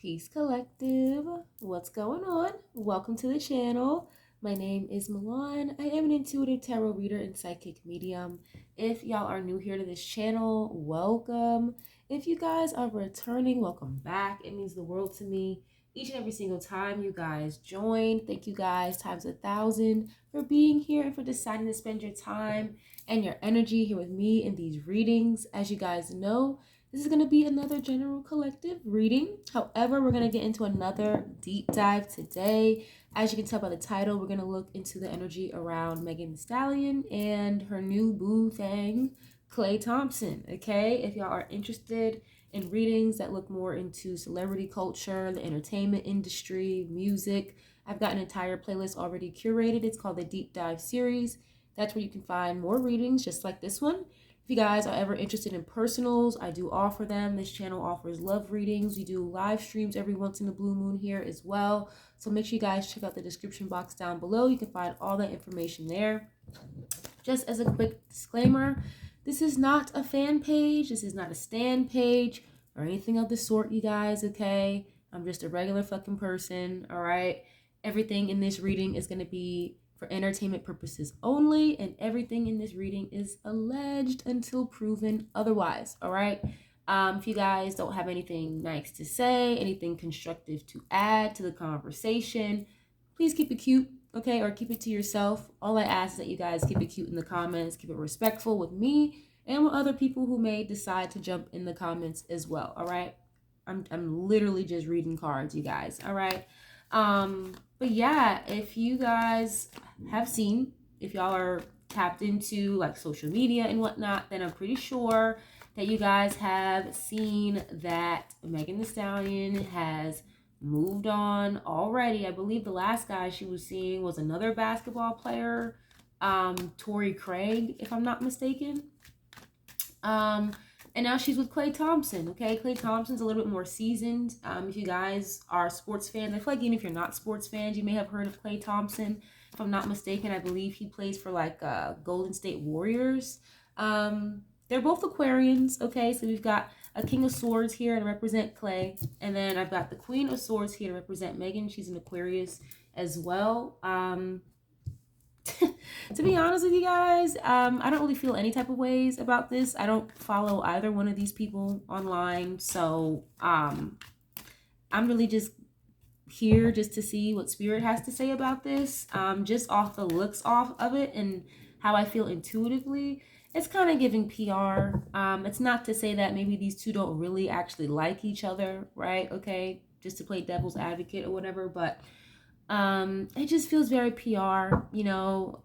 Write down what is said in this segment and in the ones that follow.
Peace Collective. What's going on? Welcome to the channel. My name is Milan. I am an intuitive tarot reader and psychic medium. If y'all are new here to this channel, welcome. If you guys are returning, welcome back. It means the world to me each and every single time you guys join. Thank you guys times 1,000 for being here and for deciding to spend your time and your energy here with me in these readings. As you guys know, this is going to be another general collective reading. However, we're going to get into another deep dive today. As you can tell by the title, we're going to look into the energy around Megan Thee Stallion and her new boo thing, Klay Thompson. Okay, if y'all are interested in readings that look more into celebrity culture, the entertainment industry, music, I've got an entire playlist already curated. It's called the Deep Dive series. That's where you can find more readings just like this one. If you guys are ever interested in personals, I do offer them. This channel offers love readings. We do live streams every once in a blue moon here as well. So make sure you guys check out the description box down below. You can find all that information there. Just as a quick disclaimer, this is not a fan page. This is not a stan page or anything of the sort, you guys, okay? I'm just a regular fucking person, all right? Everything in this reading is going to be for entertainment purposes only, and everything in this reading is alleged until proven otherwise, all right? If you guys don't have anything nice to say, anything constructive to add to the conversation, please keep it cute, okay? Or keep it to yourself. All I ask is that you guys keep it cute in the comments, keep it respectful with me and with other people who may decide to jump in the comments as well, all right? I'm literally just reading cards, you guys, all right? But yeah, if you guys have seen, if y'all are tapped into like social media and whatnot, then I'm pretty sure that you guys have seen that Megan Thee Stallion has moved on already. I believe the last guy she was seeing was another basketball player, Torrey Craig, if I'm not mistaken. And now she's with Klay Thompson, okay? Klay Thompson's a little bit more seasoned. If you guys are sports fans, I feel like even if you're not sports fans, you may have heard of Klay Thompson. If I'm not mistaken, I believe he plays for like Golden State Warriors. They're both Aquarians, okay? So we've got a King of Swords here to represent Klay. And then I've got the Queen of Swords here to represent Megan. She's an Aquarius as well. To be honest with you guys, I don't really feel any type of ways about this. I don't follow either one of these people online, so I'm really just here just to see what Spirit has to say about this. Just off the looks off of it and how I feel intuitively, it's kind of giving PR. It's not to say that maybe these two don't really actually like each other, right? Okay, just to play devil's advocate or whatever, but it just feels very PR, you know,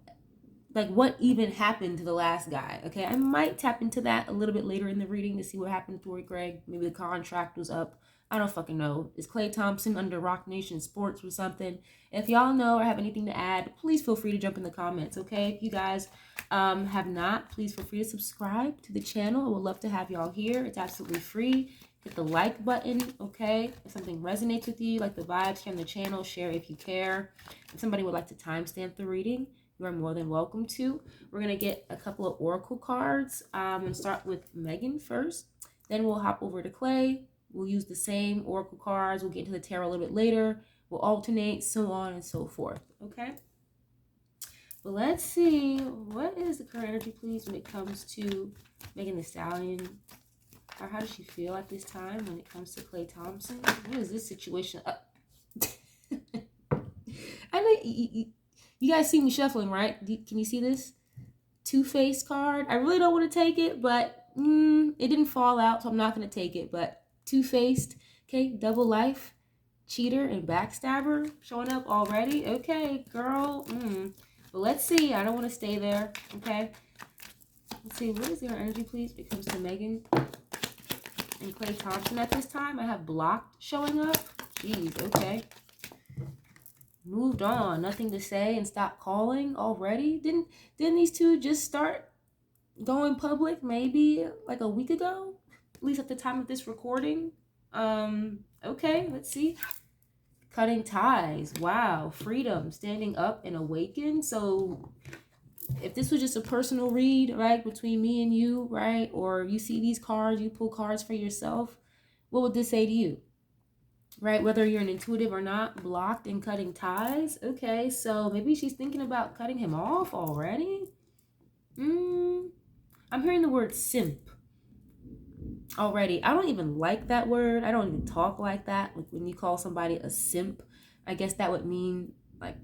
like what even happened to the last guy. Okay, I might tap into that a little bit later in the reading to see what happened to Torrey Craig. Maybe the contract was up. I don't fucking know. Is Klay Thompson under Rock Nation Sports or something? If y'all know or have anything to add, please feel free to jump in the comments, okay? If you guys have not, please feel free to subscribe to the channel. I would love to have y'all here. It's absolutely free. Hit the like button, okay? If something resonates with you, like the vibes here on the channel, share if you care. If somebody would like to timestamp the reading, you are more than welcome to. We're going to get a couple of oracle cards and start with Megan first. Then we'll hop over to Klay. We'll use the same oracle cards. We'll get into the tarot a little bit later. We'll alternate, so on and so forth, okay? But let's see, what is the current energy, please, when it comes to Megan Thee Stallion? Or how does she feel at this time when it comes to Klay Thompson? What is this situation? I know you guys see me shuffling, right? Can you see this? Two-Face card. I really don't want to take it, but it didn't fall out, so I'm not going to take it. But Two-Faced, okay, double life, cheater, and backstabber showing up already. Okay, girl. But let's see. I don't want to stay there, okay? Let's see. What is their energy, please, when it comes to Megan and Klay Thompson at this time? I have blocked showing up. Jeez, okay. Moved on, nothing to say, and stopped calling already. Didn't these two just start going public maybe like a week ago, at least at the time of this recording? Okay, let's see. Cutting ties. Wow. Freedom, standing up and awaken. So if this was just a personal read, right, between me and you, right, or you see these cards, you pull cards for yourself, what would this say to you? right? Whether you're an intuitive or not, blocked and cutting ties. Okay, so maybe she's thinking about cutting him off already. I'm hearing the word simp already. I don't even like that word. I don't even talk like that. Like when you call somebody a simp, I guess that would mean like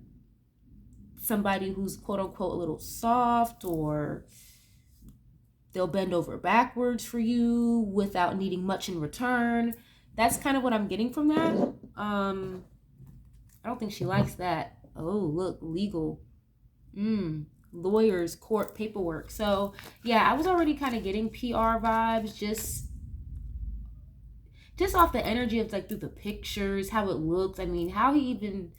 somebody who's quote unquote a little soft, or they'll bend over backwards for you without needing much in return. That's kind of what I'm getting from that. I don't think she likes that. Oh, look, legal. Lawyers, court, paperwork. So yeah, I was already kind of getting PR vibes, just off the energy of like through the pictures, how it looks. I mean, how he even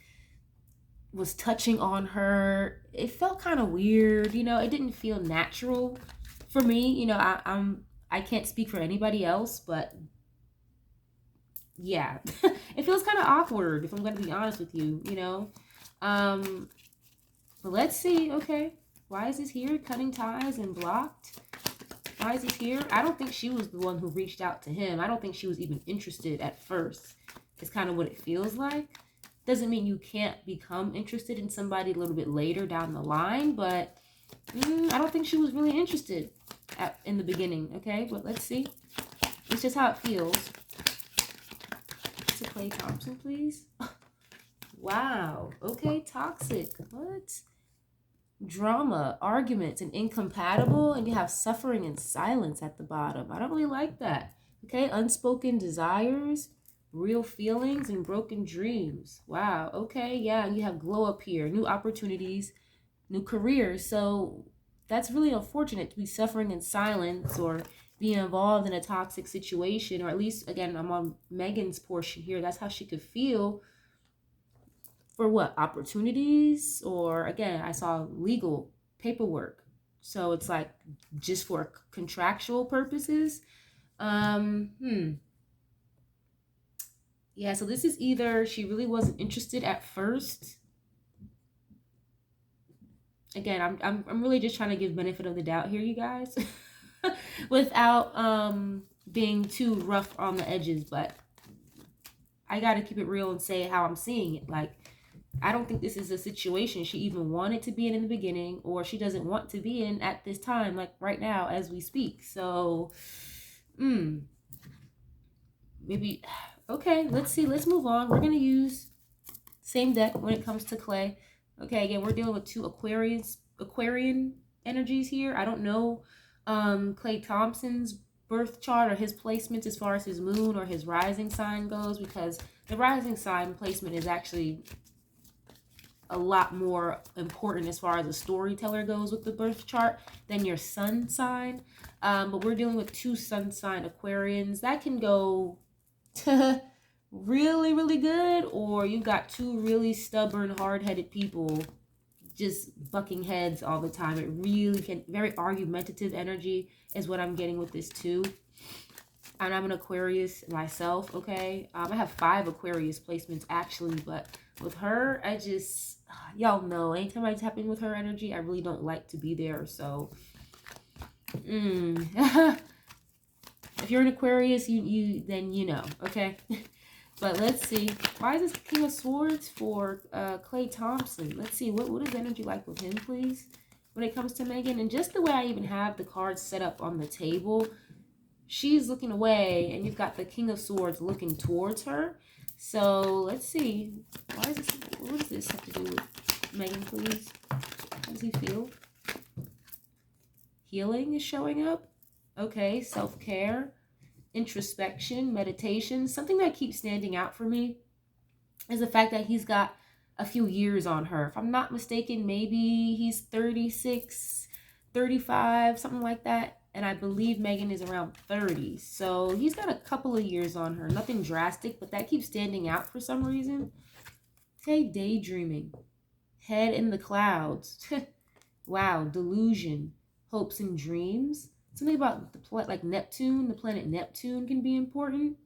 was touching on her. It felt kind of weird, you know. It didn't feel natural for me. You know, I can't speak for anybody else, but yeah, it feels kind of awkward if I'm going to be honest with you, you know. But let's see. Okay, why is this here? Cutting ties and blocked. Why is this here? I don't think she was the one who reached out to him. I don't think she was even interested at first. It's kind of what it feels like. Doesn't mean you can't become interested in somebody a little bit later down the line, but I don't think she was really interested in the beginning. Okay, but let's see. It's just how it feels. To Klay Thompson, please. Wow. Okay, toxic. What? Drama, arguments, and incompatible, and you have suffering and silence at the bottom. I don't really like that. Okay, unspoken desires, real feelings, and broken dreams. Wow. Okay, yeah, you have glow up here, new opportunities, new careers. So that's really unfortunate to be suffering in silence or being involved in a toxic situation, or at least, again, I'm on Megan's portion here. That's how she could feel. For what? Opportunities? Or again, I saw legal paperwork. So it's like just for contractual purposes. Yeah, so this is either she really wasn't interested at first. Again, I'm really just trying to give benefit of the doubt here, you guys. Without being too rough on the edges, but I got to keep it real and say how I'm seeing it. Like, I don't think this is a situation she even wanted to be in the beginning, or she doesn't want to be in at this time, like right now as we speak. So, maybe, okay, let's see. Let's move on. We're going to use same deck when it comes to Klay. Okay, again, we're dealing with two Aquarian energies here. I don't know Klay Thompson's birth chart or his placements as far as his moon or his rising sign goes, because the rising sign placement is actually a lot more important as far as a storyteller goes with the birth chart than your sun sign. But we're dealing with two sun sign Aquarians. That can go really, really good, or you've got two really stubborn, hard-headed people just bucking heads all the time. It really can, very argumentative energy is what I'm getting with this too. And I'm an Aquarius myself, okay? I have 5 Aquarius placements actually, but with her, I just, y'all know, anytime I tap in with her energy, I really don't like to be there. So, if you're an Aquarius, then you know, okay? But let's see. Why is this King of Swords for Klay Thompson? Let's see. What is energy like with him, please? When it comes to Megan. And just the way I even have the cards set up on the table, she's looking away, and you've got the King of Swords looking towards her. So let's see. Why is this? What does this have to do with Megan, please? How does he feel? Healing is showing up. Okay, self-care, introspection, meditation. Something that keeps standing out for me is the fact that he's got a few years on her. If I'm not mistaken, maybe he's 36, 35, something like that. And I believe Megan is around 30. So he's got a couple of years on her. Nothing drastic, but that keeps standing out for some reason. Okay, daydreaming. Head in the clouds. Wow, delusion. Hopes and dreams. Something about the like Neptune, the planet Neptune can be important.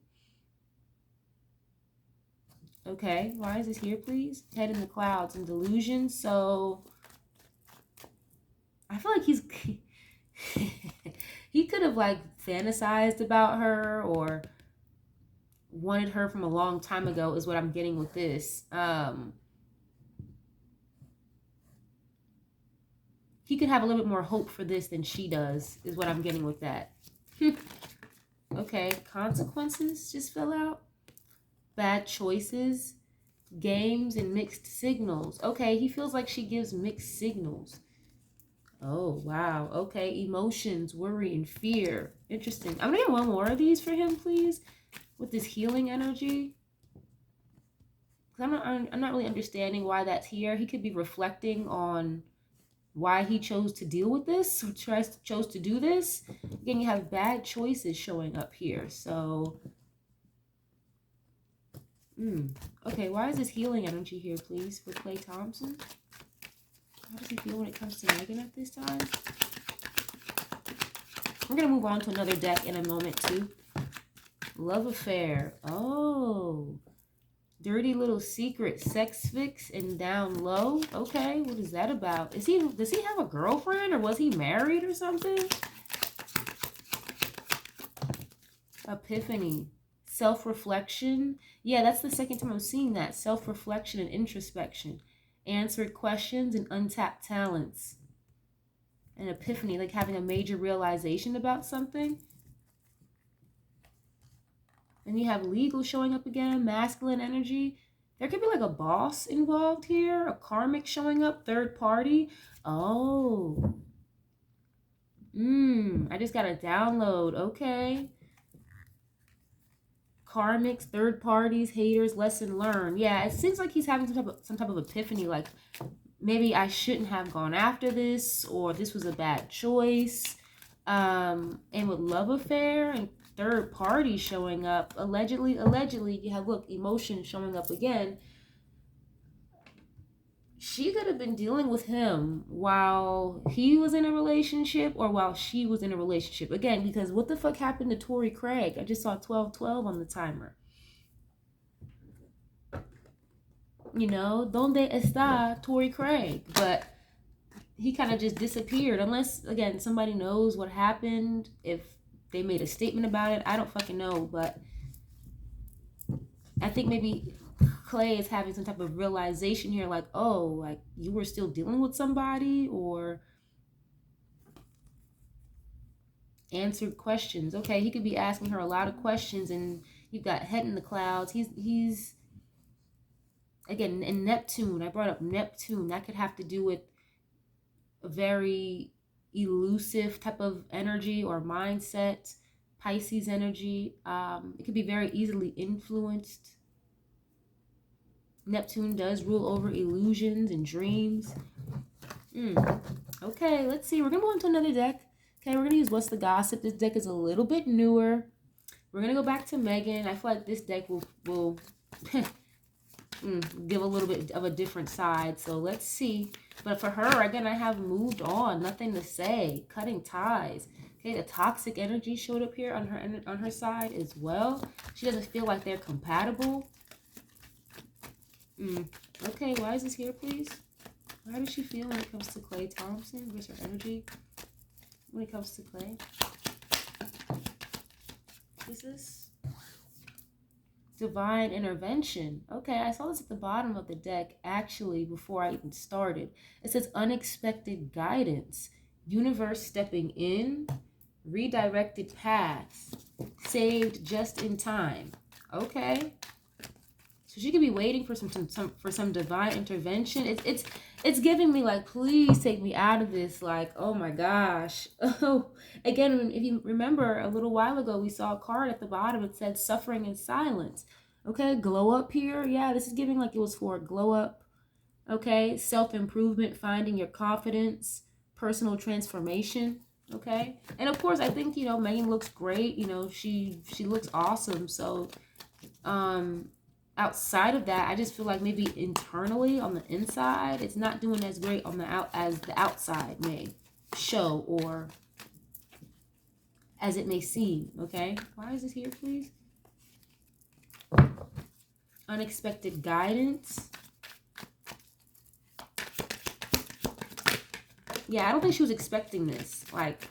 Okay, why is this here, please? Head in the clouds and delusion. So I feel like he could have like fantasized about her, or wanted her from a long time ago is what I'm getting with this. He could have a little bit more hope for this than she does, is what I'm getting with that. Okay, consequences just fell out. Bad choices, games, and mixed signals. Okay, he feels like she gives mixed signals. Oh, wow. Okay, emotions, worry, and fear. Interesting. I'm gonna get one more of these for him, please, with this healing energy. I'm not really understanding why that's here. He could be reflecting on why he chose to deal with this, or chose to do this. Again, you have bad choices showing up here. So, okay, why is this healing energy here, please, for Klay Thompson? How does he feel when it comes to Megan at this time? We're going to move on to another deck in a moment, too. Love affair. Oh, dirty little secret, sex fix and down low. Okay, what is that about? Does he have a girlfriend, or was he married or something? Epiphany, self-reflection. Yeah, that's the second time I'm seeing that. Self-reflection and introspection, answered questions and untapped talents. An epiphany, like having a major realization about something. Then you have legal showing up again, masculine energy. There could be like a boss involved here, a karmic showing up, third party. Oh. I just got a download. Okay. Karmics, third parties, haters, lesson learned. Yeah, it seems like he's having some type of epiphany, like maybe I shouldn't have gone after this, or this was a bad choice. And with love affair and third party showing up, allegedly, you have, look, emotion showing up again. She could have been dealing with him while he was in a relationship, or while she was in a relationship. Again, because what the fuck happened to Tori Craig? I just saw 1212 on the timer. You know, ¿Dónde está Tori Craig? But he kind of just disappeared. Unless, again, somebody knows what happened, if they made a statement about it. I don't fucking know. But I think maybe Klay is having some type of realization here, like, oh, like, you were still dealing with somebody, or answered questions. Okay, he could be asking her a lot of questions, and you've got head in the clouds. He's again, in Neptune. I brought up Neptune. That could have to do with a very elusive type of energy or mindset. Pisces energy. It could be very easily influenced. Neptune does rule over illusions and dreams. Okay, let's see. We're going to go on to another deck. Okay, we're going to use What's the Gossip. This deck is a little bit newer. We're going to go back to Megan. I feel like this deck will give a little bit of a different side. So let's see. But for her, again, I have moved on. Nothing to say. Cutting ties. Okay, the toxic energy showed up here on her side as well. She doesn't feel like they're compatible. Okay, why is this here, please? How does she feel when it comes to Klay Thompson? Where's her energy when it comes to Klay? What is this? Divine intervention. Okay, I saw this at the bottom of the deck, actually, before I even started. It says unexpected guidance. Universe stepping in. Redirected paths. Saved just in time. Okay. So she could be waiting for some divine intervention. It's giving me like, please take me out of this. Like, oh my gosh. Oh, again, if you remember a little while ago, we saw a card at the bottom. It said suffering in silence. Okay, glow up here. Yeah, this is giving like it was for a glow up. Okay, self-improvement, finding your confidence, personal transformation. Okay, and of course, I think, you know, Megan looks great. You know, she looks awesome. So, outside of that, I just feel like maybe internally on the inside, it's not doing as great on as the outside may show, or as it may seem. Okay, why is this here, please? Unexpected guidance. Yeah, I don't think she was expecting this. Like,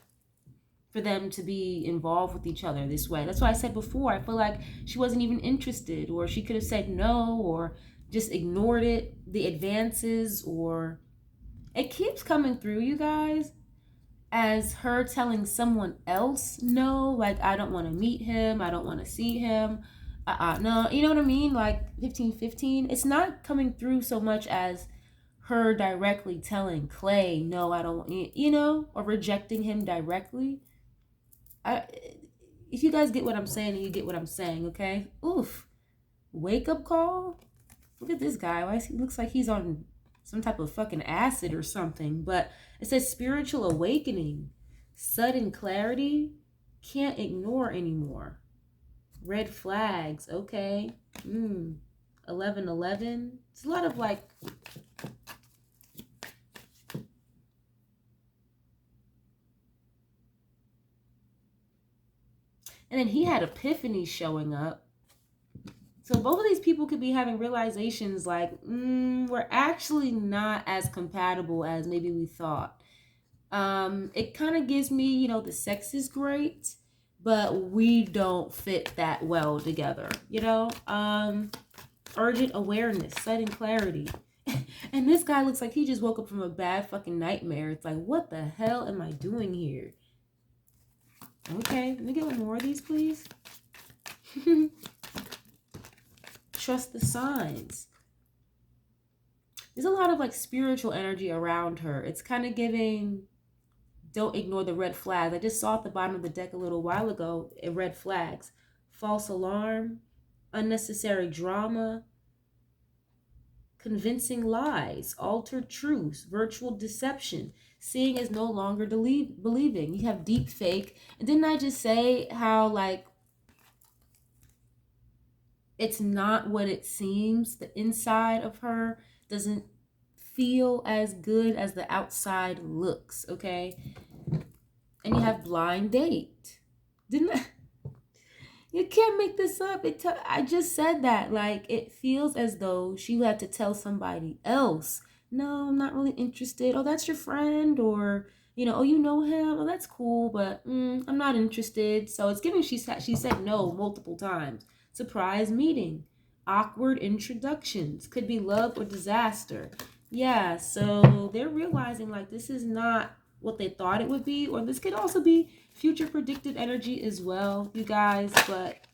for them to be involved with each other this way. That's why I said before, I feel like she wasn't even interested, or she could have said no, or just ignored it, the advances, or it keeps coming through, you guys, as her telling someone else no, like, I don't want to meet him, I don't want to see him, no, you know what I mean? Like 1515. It's not coming through so much as her directly telling Klay, no, I don't want you know, or rejecting him directly. If you guys get what I'm saying, you get what I'm saying, okay? Oof. Wake up call? Look at this guy. Why he looks like he's on some type of fucking acid or something. But it says spiritual awakening, sudden clarity, can't ignore anymore. Red flags, okay. 1111. It's a lot of like and then he had epiphanies showing up. So both of these people could be having realizations like, we're actually not as compatible as maybe we thought. It kind of gives me, you know, the sex is great, but we don't fit that well together, you know? Urgent awareness, sudden clarity. And this guy looks like he just woke up from a bad fucking nightmare. It's like, what the hell am I doing here? Okay, let me get one more of these, please. Trust the signs. There's a lot of like spiritual energy around her. It's kind of giving, don't ignore the red flags. I just saw at the bottom of the deck a little while ago, red flags. False alarm, unnecessary drama, convincing lies, altered truths, virtual deception. Seeing is no longer believing. You have deep fake. And didn't I just say how like it's not what it seems? The inside of her doesn't feel as good as the outside looks, okay? And you have blind date. Didn't I? You can't make this up. I just said that. Like, it feels as though she had to tell somebody else, no, I'm not really interested. Oh, that's your friend. Or, you know, oh, you know him. Oh, that's cool, but I'm not interested. So it's giving she said no multiple times. Surprise meeting. Awkward introductions. Could be love or disaster. Yeah, so they're realizing, like, this is not what they thought it would be. Or this could also be future predicted energy as well, you guys. But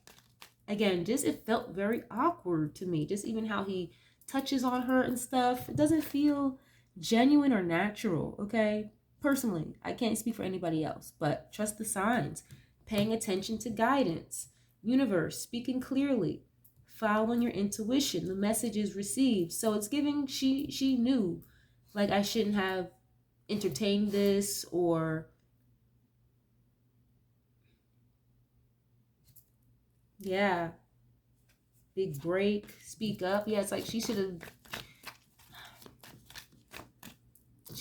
again, just it felt very awkward to me. Just even how he touches on her and stuff. It doesn't feel genuine or natural, okay? Personally, I can't speak for anybody else, but trust the signs. Paying attention to guidance. Universe, speaking clearly. Following your intuition. The message is received. So it's giving, she knew, like, I shouldn't have entertained this, or yeah, big break, speak up. Yeah, it's like she should have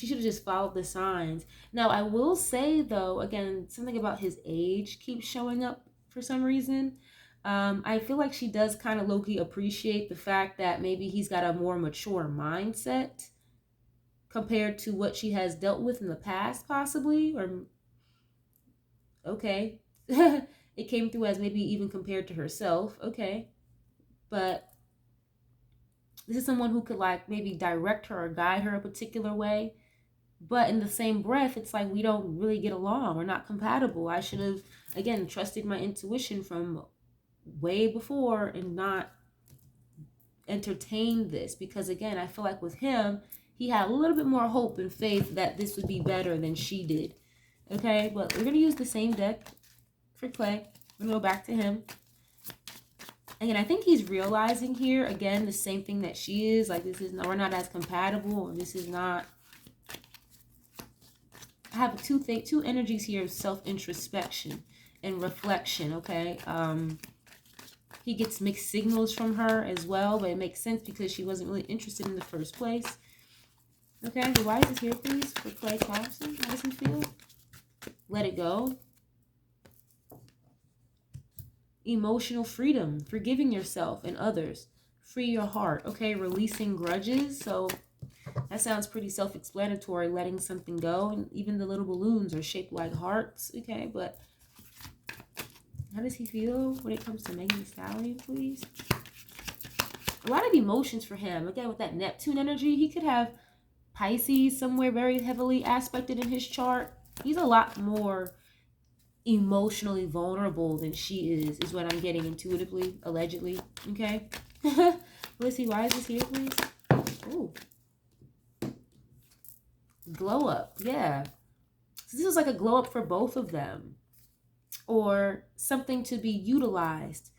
just followed the signs. Now, I will say though, again, something about his age keeps showing up for some reason. I feel like she does kind of low-key appreciate the fact that maybe he's got a more mature mindset compared to what she has dealt with in the past, possibly. Or okay. It came through as maybe even compared to herself. Okay. But this is someone who could like maybe direct her or guide her a particular way. But in the same breath, it's like we don't really get along. We're not compatible. I should have, again, trusted my intuition from way before and not entertained this. Because again, I feel like with him, he had a little bit more hope and faith that this would be better than she did. Okay, but we're going to use the same deck for Klay. We're going to go back to him. Again, I think he's realizing here, again, the same thing that she is. Like, this is not, we're not as compatible, or this is not. I have two energies here of self-introspection and reflection, okay? He gets mixed signals from her as well, but it makes sense because she wasn't really interested in the first place. Okay, so why is this here, please, for Klay Thompson? How does he feel? Let it go. Emotional freedom, forgiving yourself and others. Free your heart, okay? Releasing grudges. So That sounds pretty self-explanatory, letting something go. And even the little balloons are shaped like hearts. Okay, but how does he feel when it comes to Megan Thee Stallion, please? A lot of emotions for him. Again, with that Neptune energy, he could have Pisces somewhere very heavily aspected in his chart. He's a lot more emotionally vulnerable than she is what I'm getting intuitively, allegedly. Okay? Let's see, why is this here, please? Oh. Glow up. Yeah. So this is like a glow up for both of them. Or something to be utilized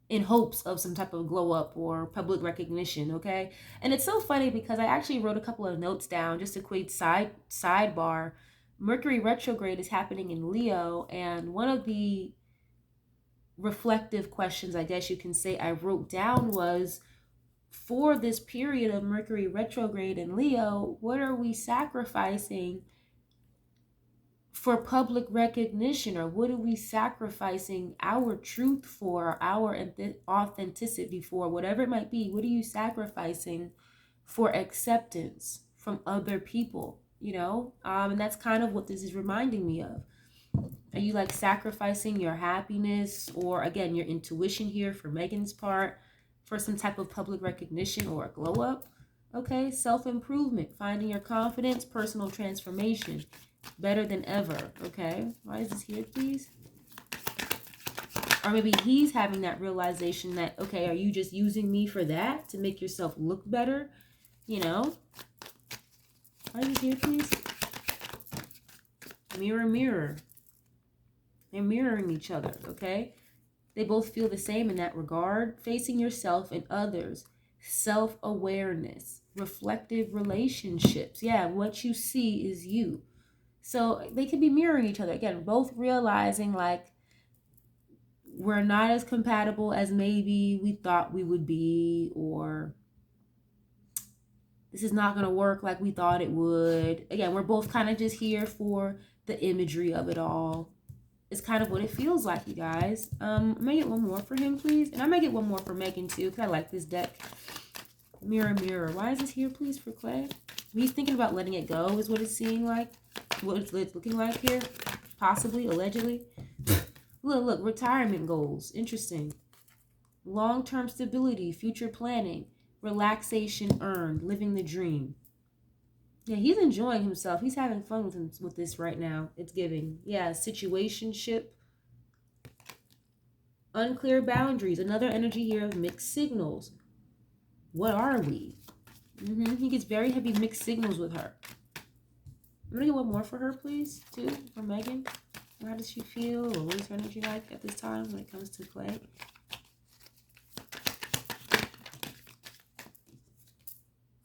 in hopes of some type of glow up or public recognition, okay? And it's so funny because I actually wrote a couple of notes down, just a quick sidebar. Mercury retrograde is happening in Leo, and one of the reflective questions, I guess you can say, I wrote down was, for this period of Mercury retrograde in Leo, what are we sacrificing for public recognition, or what are we sacrificing our truth for, our authenticity for, whatever it might be? What are you sacrificing for acceptance from other people, you know? And that's kind of what this is reminding me of. Are you like sacrificing your happiness, or again, your intuition here for Megan's part, for some type of public recognition or a glow up? Okay, self-improvement, finding your confidence, personal transformation, better than ever. Okay, why is this here, please? Or maybe he's having that realization that, okay, are you just using me for that, to make yourself look better? You know? Why is this here, please? Mirror, mirror. They're mirroring each other, okay? They both feel the same in that regard. Facing yourself and others. Self-awareness. Reflective relationships. Yeah, what you see is you. So they could be mirroring each other. Again, both realizing like we're not as compatible as maybe we thought we would be, or this is not going to work like we thought it would. Again, we're both kind of just here for the imagery of it all. It's kind of what it feels like, you guys. I may get one more for him, please. And I may get one more for Megan, too, because I like this deck. Mirror, mirror. Why is this here, please, for Klay? He's thinking about letting it go, is what it's seeing like. What it's looking like here. Possibly, allegedly. Look, retirement goals. Interesting. Long-term stability, future planning, relaxation earned, living the dream. Yeah, he's enjoying himself. He's having fun with this right now. It's giving. Yeah, situationship. Unclear boundaries. Another energy here of mixed signals. What are we? He gets very heavy mixed signals with her. I'm going to get one more for her, please, too, for Megan. How does she feel, or what is her energy like at this time when it comes to Klay?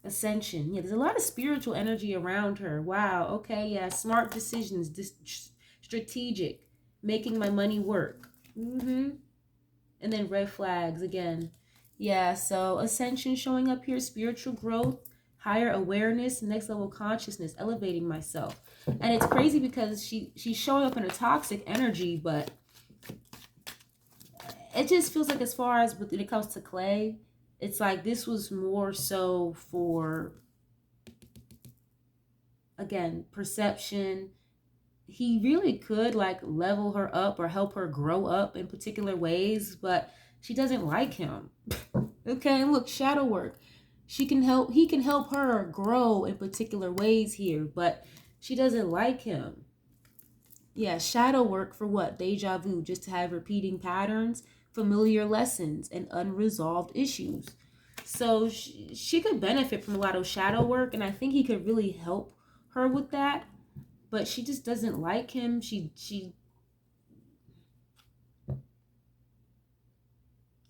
Ascension. Yeah, there's a lot of spiritual energy around her. Wow. Okay. Yeah. Smart decisions. Strategic. Making my money work. And then red flags again. Yeah. So ascension showing up here. Spiritual growth. Higher awareness. Next level consciousness. Elevating myself. And it's crazy because she's showing up in a toxic energy, but it just feels like, as far as when it comes to Klay, it's like this was more so for, again, perception. He really could like level her up or help her grow up in particular ways, but she doesn't like him. Okay, and look, shadow work. He can help her grow in particular ways here, but she doesn't like him. Yeah, shadow work for what? Deja vu, just to have repeating patterns, familiar lessons, and unresolved issues. So she could benefit from a lot of shadow work, and I think he could really help her with that. But she just doesn't like him.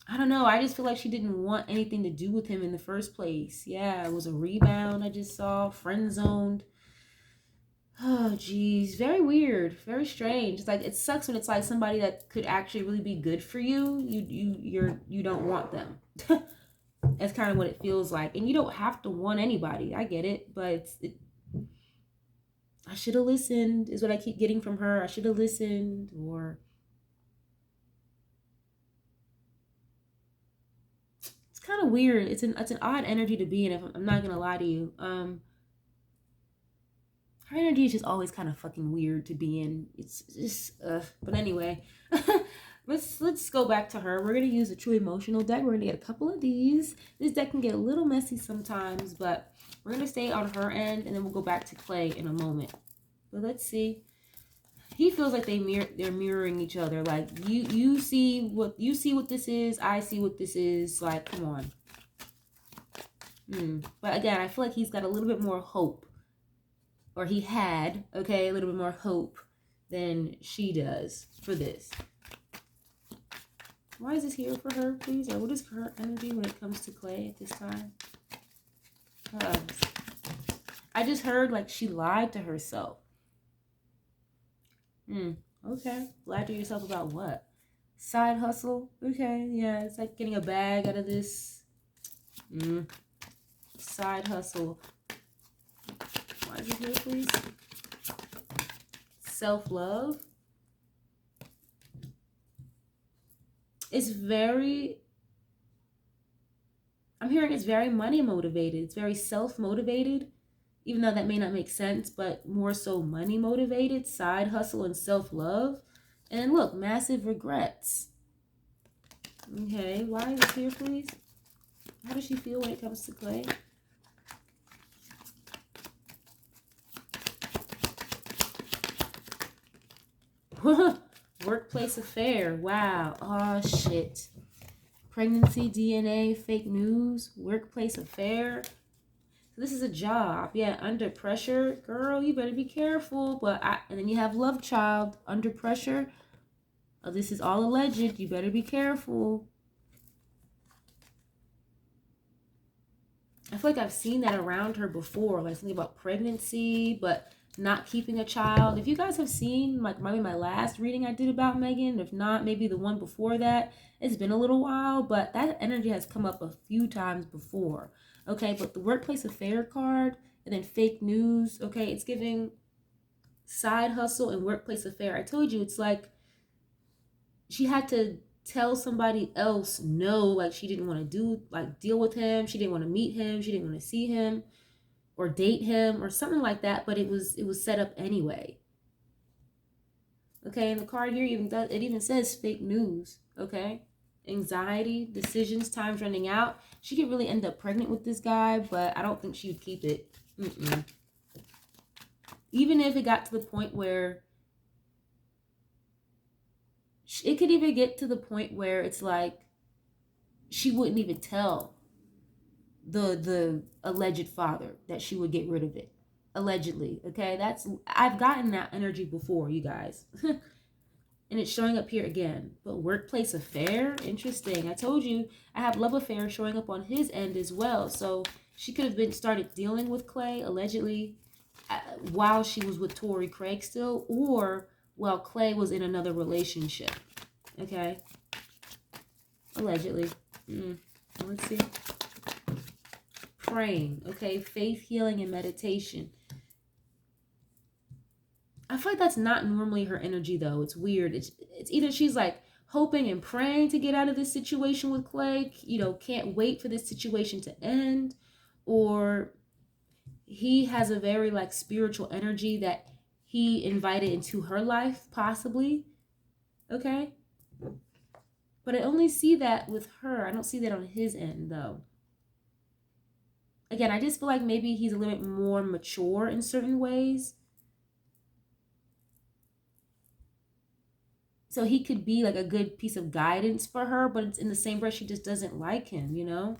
I don't know. I just feel like she didn't want anything to do with him in the first place. Yeah, it was a rebound I just saw. Friend zoned. Oh, geez. Very weird. Very strange. It's like, it sucks when it's like somebody that could actually really be good for you. You don't want them. That's kind of what it feels like. And you don't have to want anybody. I get it. But I should have listened is what I keep getting from her. I should have listened, or it's kind of weird. It's an odd energy to be in, if I'm not gonna lie to you. Her energy is just always kind of fucking weird to be in. It's just but anyway. Let's go back to her. We're gonna use a true emotional deck. We're gonna get a couple of these. This deck can get a little messy sometimes, but we're gonna stay on her end, and then we'll go back to Klay in a moment. But let's see. He feels like they're mirroring each other. Like you see what this is, I see what this is. Like, come on. But again, I feel like he's got a little bit more hope, or he had, okay, a little bit more hope than she does for this. Why is this here for her, please? Or what is her energy when it comes to Klay at this time? I just heard like she lied to herself. Okay. Lie to yourself about what? Side hustle? Okay, yeah, it's like getting a bag out of this. Side hustle. Why is it here, please? Self-love. It's very... I'm hearing it's very money motivated. It's very self-motivated. Even though that may not make sense, but more so money motivated, side hustle and self-love. And then look, massive regrets. Okay, why is this here, please? How does she feel when it comes to Klay? Workplace affair. Wow. Oh, shit. Pregnancy, DNA, fake news, workplace affair. This is a job. Yeah, under pressure. Girl, you better be careful. And then you have love child under pressure. Oh, this is all alleged. You better be careful. I feel like I've seen that around her before. Like something about pregnancy, but not keeping a child. If you guys have seen like maybe my last reading I did about Megan, if not, maybe the one before that. It's been a little while, but that energy has come up a few times before. Okay, but the workplace affair card and then fake news, okay, it's giving side hustle and workplace affair. I told you, it's like she had to tell somebody else no, like she didn't want to deal with him. She didn't want to meet him. She didn't want to see him or date him or something like that, but it was set up anyway. Okay, and the card here even says fake news, okay? Anxiety, decisions, time's running out. She could really end up pregnant with this guy, but I don't think she would keep it. Even if it got to the point where it could even get to the point where it's like she wouldn't even tell the alleged father that she would get rid of it. Allegedly, okay? I've gotten that energy before, you guys. And it's showing up here again. But workplace affair? Interesting. I told you I have love affair showing up on his end as well. So she could have started dealing with Klay, allegedly, while she was with Torrey Craig still, or while Klay was in another relationship. Okay? Allegedly. Let's see. Praying. Okay? Faith, healing, and meditation. I feel like that's not normally her energy, though. It's weird. It's either she's like hoping and praying to get out of this situation with Klay, can't wait for this situation to end, or he has a very like spiritual energy that he invited into her life, possibly. Okay? But I only see that with her. I don't see that on his end, though. Again, I just feel like maybe he's a little bit more mature in certain ways. So he could be like a good piece of guidance for her, but it's in the same breath she just doesn't like him,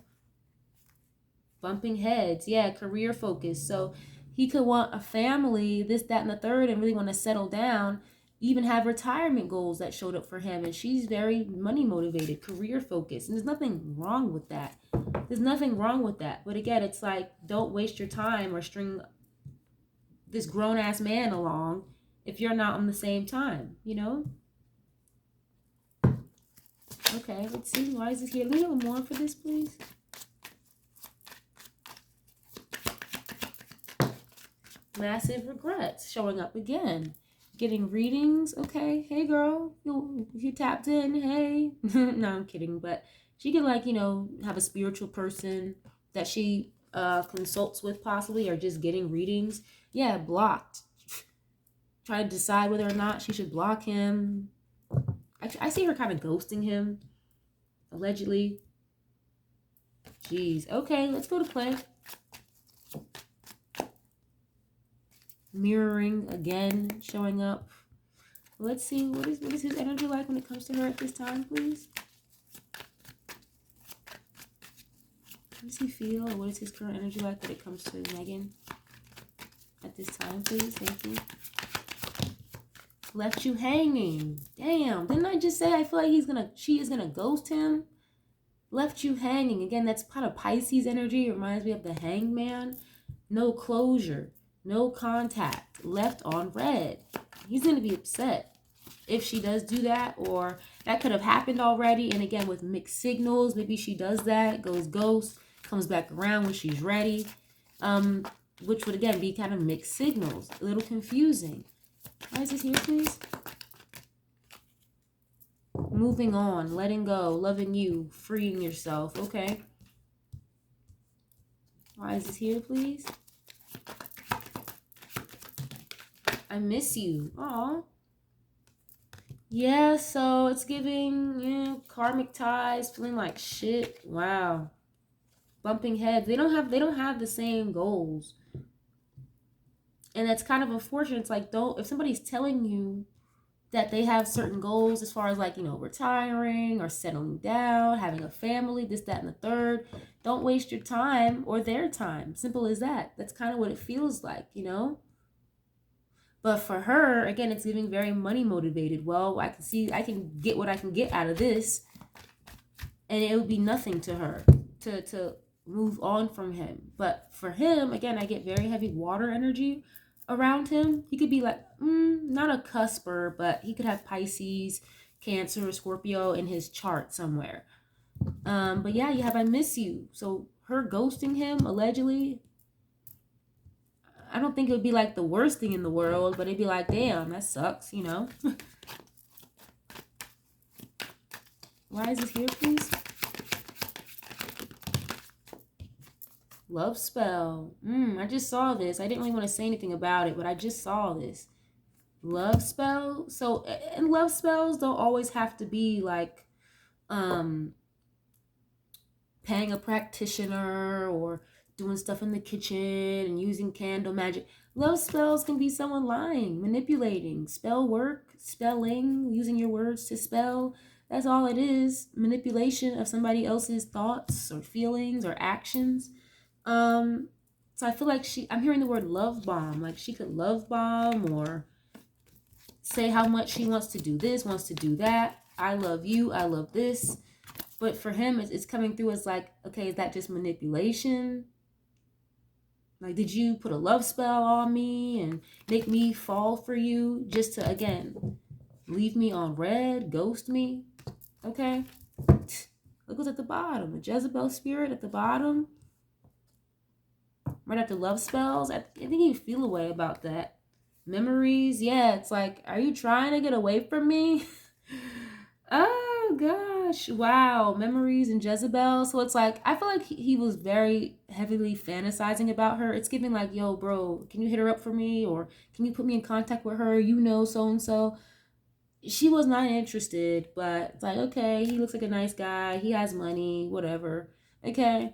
Bumping heads. Yeah, career focus. So he could want a family, this, that, and the third, and really want to settle down, even have retirement goals that showed up for him. And she's very money motivated, career focused. And there's nothing wrong with that. There's nothing wrong with that. But again, it's like, don't waste your time or string this grown-ass man along if you're not on the same time, Okay, let's see. Why is this here? Let me have more for this, please. Massive regrets showing up again. Getting readings. Okay. Hey, girl. You tapped in. Hey. No, I'm kidding. But She could, like, you know, have a spiritual person that she consults with possibly, or just getting readings. Yeah, blocked. Try to decide whether or not she should block him. I see her kind of ghosting him, allegedly. Jeez. Okay, let's go to Klay. Mirroring again, showing up. Let's see, what is his energy like when it comes to her at this time, please? How does he feel, or what is his current energy like when it comes to Megan at this time, please? Thank you. Left you hanging. Damn, didn't I just say I feel like she is gonna ghost him? Left you hanging. Again, that's part of Pisces energy. It reminds me of the hangman. No closure, no contact, left on red. He's gonna be upset if she does do that, or that could have happened already. And again, with mixed signals, maybe she does that, goes ghost, comes back around when she's ready, which would again be kind of mixed signals, a little confusing. Why is this here, please? Moving on, letting go, loving you, freeing yourself. Okay. Why is this here, please? I miss you. Aw. Yeah, so it's giving, you know, karmic ties, feeling like shit. Wow. Bumping heads. They don't have the same goals. And that's kind of unfortunate. It's like, if somebody's telling you that they have certain goals as far as, like, you know, retiring or settling down, having a family, this, that, and the third, don't waste your time or their time. Simple as that. That's kind of what it feels like, you know? But for her, again, it's giving very money motivated. Well, I can get what I can get out of this, and it would be nothing to her to move on from him. But for him, again, I get very heavy water energy around him. He could be like, not a cusper, but he could have Pisces, Cancer, or Scorpio in his chart somewhere. But yeah, you have I miss you. So her ghosting him, allegedly, I don't think it would be like the worst thing in the world, but it'd be like, damn, that sucks, you know? Why is this here, please? Love spell. I just saw this. I didn't really want to say anything about it, but I just saw this. Love spell. So, and love spells don't always have to be like paying a practitioner or doing stuff in the kitchen and using candle magic. Love spells can be someone lying, manipulating, spell work, spelling, using your words to spell. That's all it is. Manipulation of somebody else's thoughts or feelings or actions. So I feel like I'm hearing the word love bomb. Like she could love bomb or say how much she wants to do this, wants to do that. I love you. I love this. But for him, it's coming through as like, okay, is that just manipulation? Like, did you put a love spell on me and make me fall for you just to, again, leave me on red, ghost me? Okay. Look what's at the bottom. A Jezebel spirit at the bottom. Right after love spells. I think you feel a way about that. Memories. Yeah, it's like, are you trying to get away from me? Oh, gosh. Wow. Memories and Jezebel. So it's like, I feel like he was very heavily fantasizing about her. It's giving like, yo, bro, can you hit her up for me? Or can you put me in contact with her? You know, so-and-so. She was not interested, but it's like, okay, he looks like a nice guy. He has money, whatever. Okay.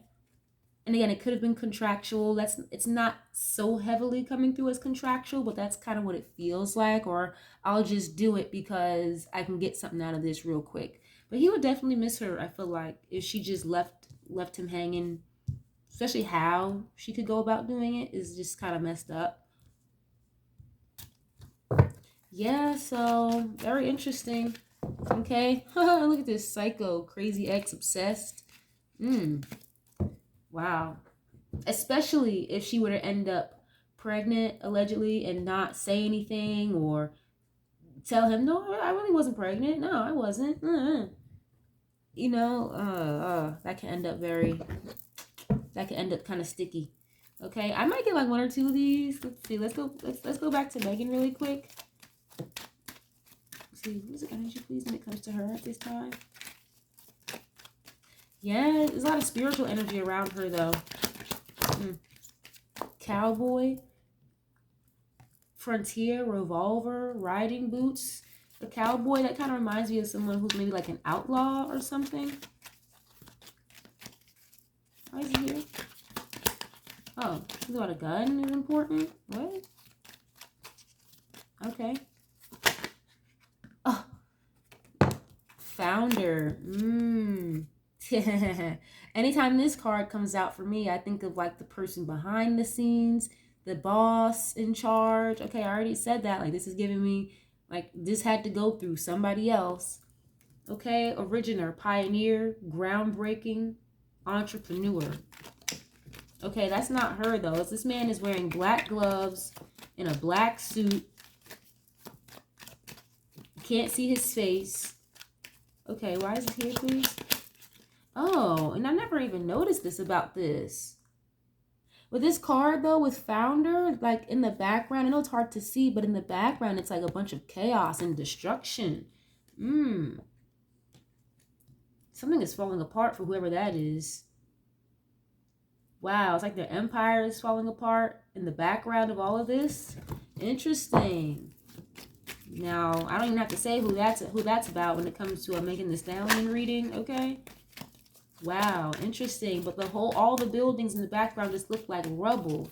And again, it could have been contractual. It's not so heavily coming through as contractual, but that's kind of what it feels like. Or I'll just do it because I can get something out of this real quick. But he would definitely miss her, I feel like, if she just left him hanging. Especially how she could go about doing it is just kind of messed up. Yeah, so very interesting. Okay. Look at this psycho, crazy ex, obsessed. Wow. Especially if she were to end up pregnant, allegedly, and not say anything or tell him, no, I really wasn't pregnant. No, I wasn't. You know, that can end up kind of sticky. Okay, I might get like one or two of these. Let's see. Let's go back to Megan really quick. Let's see, what is the energy, please, when it comes to her at this time? Yeah, there's a lot of spiritual energy around her, though. Cowboy, frontier, revolver, riding boots. A cowboy, that kind of reminds me of someone who's maybe like an outlaw or something. Why is he here? Oh, he's about a gun is important? What? Okay. Oh, founder. Anytime this card comes out for me, I think of like the person behind the scenes, the boss in charge. Okay, I already said that. Like, this is giving me, like, this had to go through somebody else. Okay, originator, pioneer, groundbreaking, entrepreneur. Okay, that's not her though. This man is wearing black gloves in a black suit. Can't see his face. Okay, why is it here, please? Oh, and I never even noticed this about this. With this card, though, with Founder, like in the background, I know it's hard to see, but in the background, it's like a bunch of chaos and destruction. Something is falling apart for whoever that is. Wow, it's like their empire is falling apart in the background of all of this. Interesting. Now, I don't even have to say who that's about when it comes to making the Stallion reading, okay? Wow, interesting. But all the buildings in the background just look like rubble.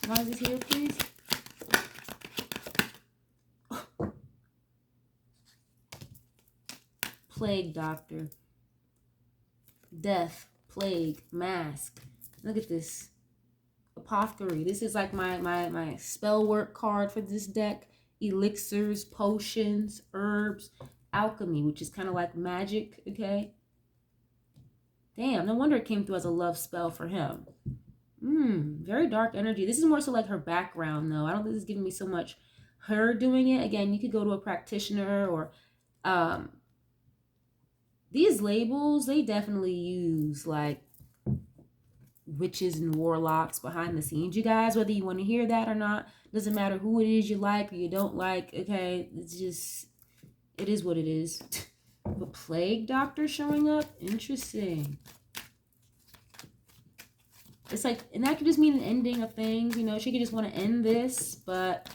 Why is this here, please? Plague doctor. Death, plague, mask. Look at this. Apothecary. This is like my spell work card for this deck. Elixirs, potions, herbs, alchemy, which is kind of like magic, okay? Damn, no wonder it came through as a love spell for him. Very dark energy. This is more so like her background, though. I don't think this is giving me so much her doing it. Again, you could go to a practitioner or these labels, they definitely use like witches and warlocks behind the scenes, you guys, whether you want to hear that or not. Doesn't matter who it is you like or you don't like, okay? It's just, it is what it is. The plague doctor showing up? Interesting. It's like, and that could just mean an ending of things, you know. She could just want to end this, but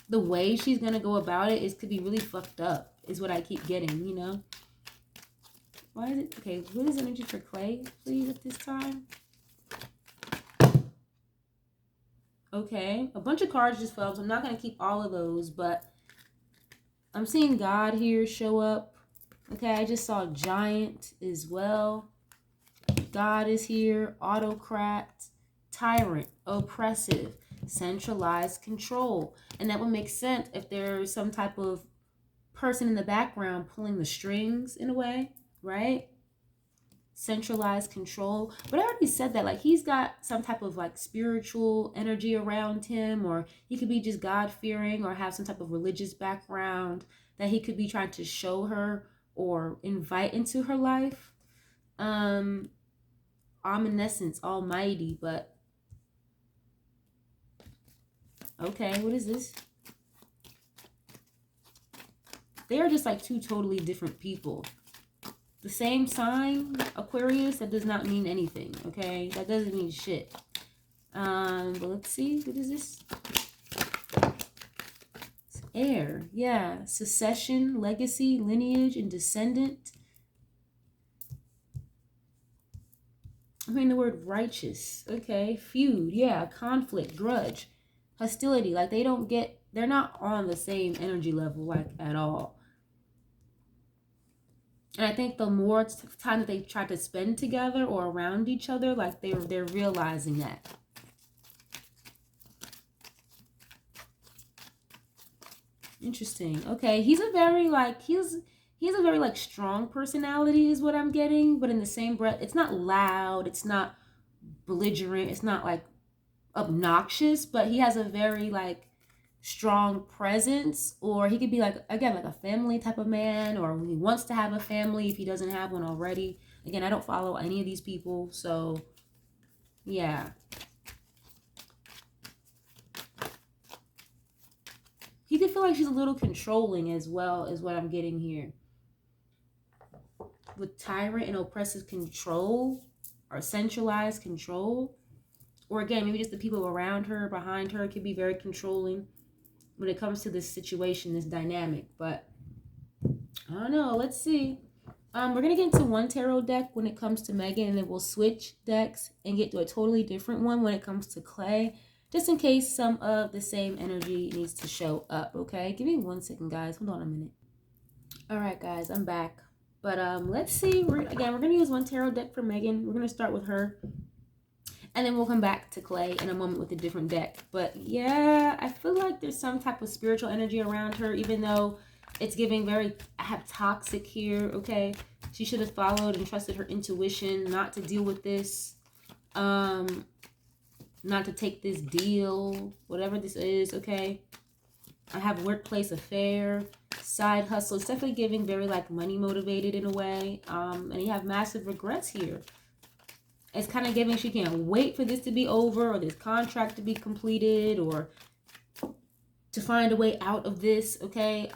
the way she's going to go about it could be really fucked up, is what I keep getting, you know. Why is it? Okay, what is energy for Klay, please, at this time? Okay, a bunch of cards just fell, so I'm not going to keep all of those, but I'm seeing God here show up. Okay, I just saw Giant as well. God is here. Autocrat, tyrant, oppressive, centralized control. And that would make sense if there's some type of person in the background pulling the strings in a way, right? Centralized control. But I already said that, like, he's got some type of like spiritual energy around him, or he could be just God-fearing or have some type of religious background that he could be trying to show her or invite into her life. Omniscience, almighty, but okay, what is this? They are just like two totally different people. The same sign, Aquarius, that does not mean anything, okay? That doesn't mean shit. But let's see, what is this? It's air, yeah. Succession, legacy, lineage, and descendant. I mean the word righteous, okay? Feud, yeah. Conflict, grudge, hostility. Like they're not on the same energy level, like, at all. And I think the more time that they try to spend together or around each other, like they're realizing that. Interesting. Okay, he's a very like strong personality is what I'm getting, but in the same breath, it's not loud, it's not belligerent, it's not like obnoxious, but he has a very like strong presence, or he could be like, again, like a family type of man, or he wants to have a family if he doesn't have one already. Again, I don't follow any of these people, so yeah. He could feel like she's a little controlling as well, is what I'm getting here. with tyrant and oppressive control or centralized control. Or again, maybe just the people around her, behind her, could be very controlling when it comes to this situation, this dynamic. But I don't know. Let's see. We're gonna get into one tarot deck when it comes to Megan, and then we'll switch decks and get to a totally different one when it comes to Klay, just in case some of the same energy needs to show up. Okay, give me 1 second, guys. Hold on a minute. All right, guys, I'm back. But let's see. We're gonna use one tarot deck for Megan. We're gonna start with her, and then we'll come back to Klay in a moment with a different deck. But yeah, I feel like there's some type of spiritual energy around her, even though it's giving very toxic here, okay? She should have followed and trusted her intuition not to deal with this. Not to take this deal, whatever this is, okay? I have workplace affair, side hustle. It's definitely giving very like money motivated in a way. And you have massive regrets here. It's kind of giving she can't wait for this to be over or this contract to be completed or to find a way out of this, okay?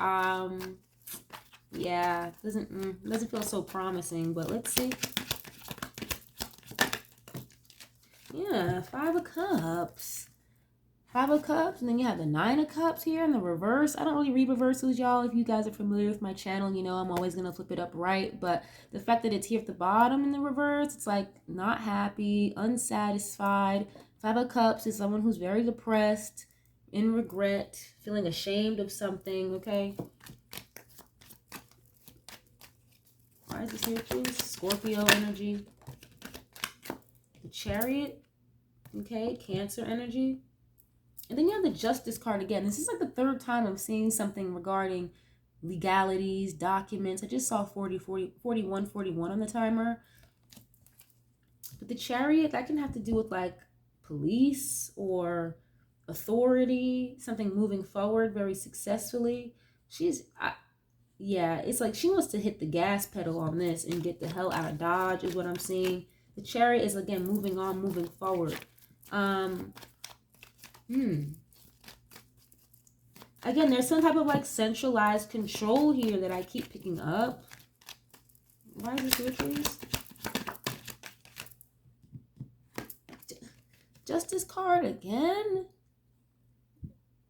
Yeah, doesn't feel so promising, but let's see. Yeah, 5 of Cups. 5 of Cups, and then you have the 9 of Cups here in the reverse. I don't really read reversals, y'all. If you guys are familiar with my channel, you know I'm always going to flip it up right. But the fact that it's here at the bottom in the reverse, it's like not happy, unsatisfied. 5 of Cups is someone who's very depressed, in regret, feeling ashamed of something, okay? Why is this here, please? Scorpio energy. The Chariot, okay? Cancer energy. And then you have the Justice card again. This is like the 3rd time I'm seeing something regarding legalities, documents. I just saw 41 on the timer. But the Chariot, that can have to do with like police or authority, something moving forward very successfully. Yeah, it's like she wants to hit the gas pedal on this and get the hell out of Dodge is what I'm seeing. The Chariot is again moving on, moving forward. Again, there's some type of like centralized control here that I keep picking up. Why is this here, please? Justice card again?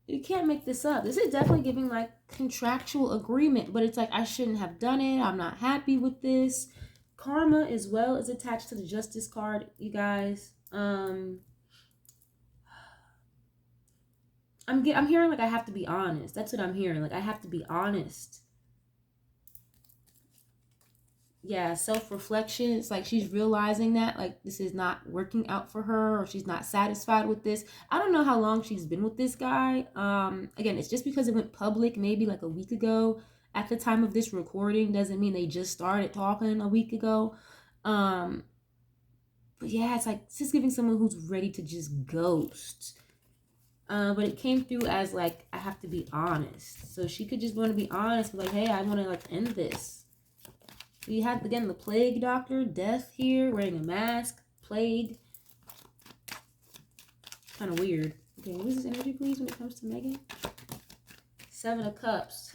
You can't make this up. This is definitely giving like contractual agreement, but it's like I shouldn't have done it. I'm not happy with this. Karma as well is attached to the Justice card, you guys. I'm hearing like I have to be honest. That's what I'm hearing. Like I have to be honest. Yeah, self-reflection. It's like she's realizing that like this is not working out for her or she's not satisfied with this. I don't know how long she's been with this guy. Again, it's just because it went public maybe like a week ago. At the time of this recording doesn't mean they just started talking a week ago. But yeah, it's like it's just giving someone who's ready to just ghost. But it came through as like I have to be honest. So she could just want to be honest, like, hey, I want to like end this. You have again the plague doctor, death here, wearing a mask, plague. Kind of weird. Okay, what is this energy, please, when it comes to Megan? 7 of Cups.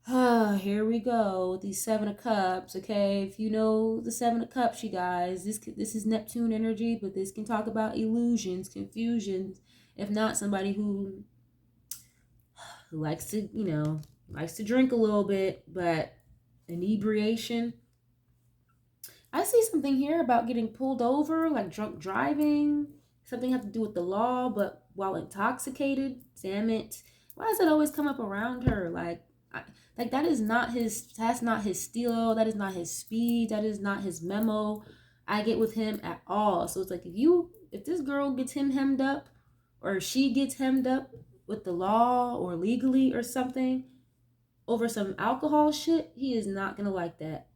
Here we go with these 7 of Cups. Okay, if you know the 7 of Cups, you guys, this is Neptune energy, but this can talk about illusions, confusions. If not, somebody who likes to, you know, likes to drink a little bit, but inebriation. I see something here about getting pulled over, like drunk driving. Something have to do with the law, but while intoxicated. Damn it! Why does it always come up around her? Like that is not his. That's not his stilo. That is not his speed. That is not his memo. I get with him at all. So it's like if this girl gets him hemmed up, or she gets hemmed up with the law or legally or something over some alcohol shit, he is not gonna like that.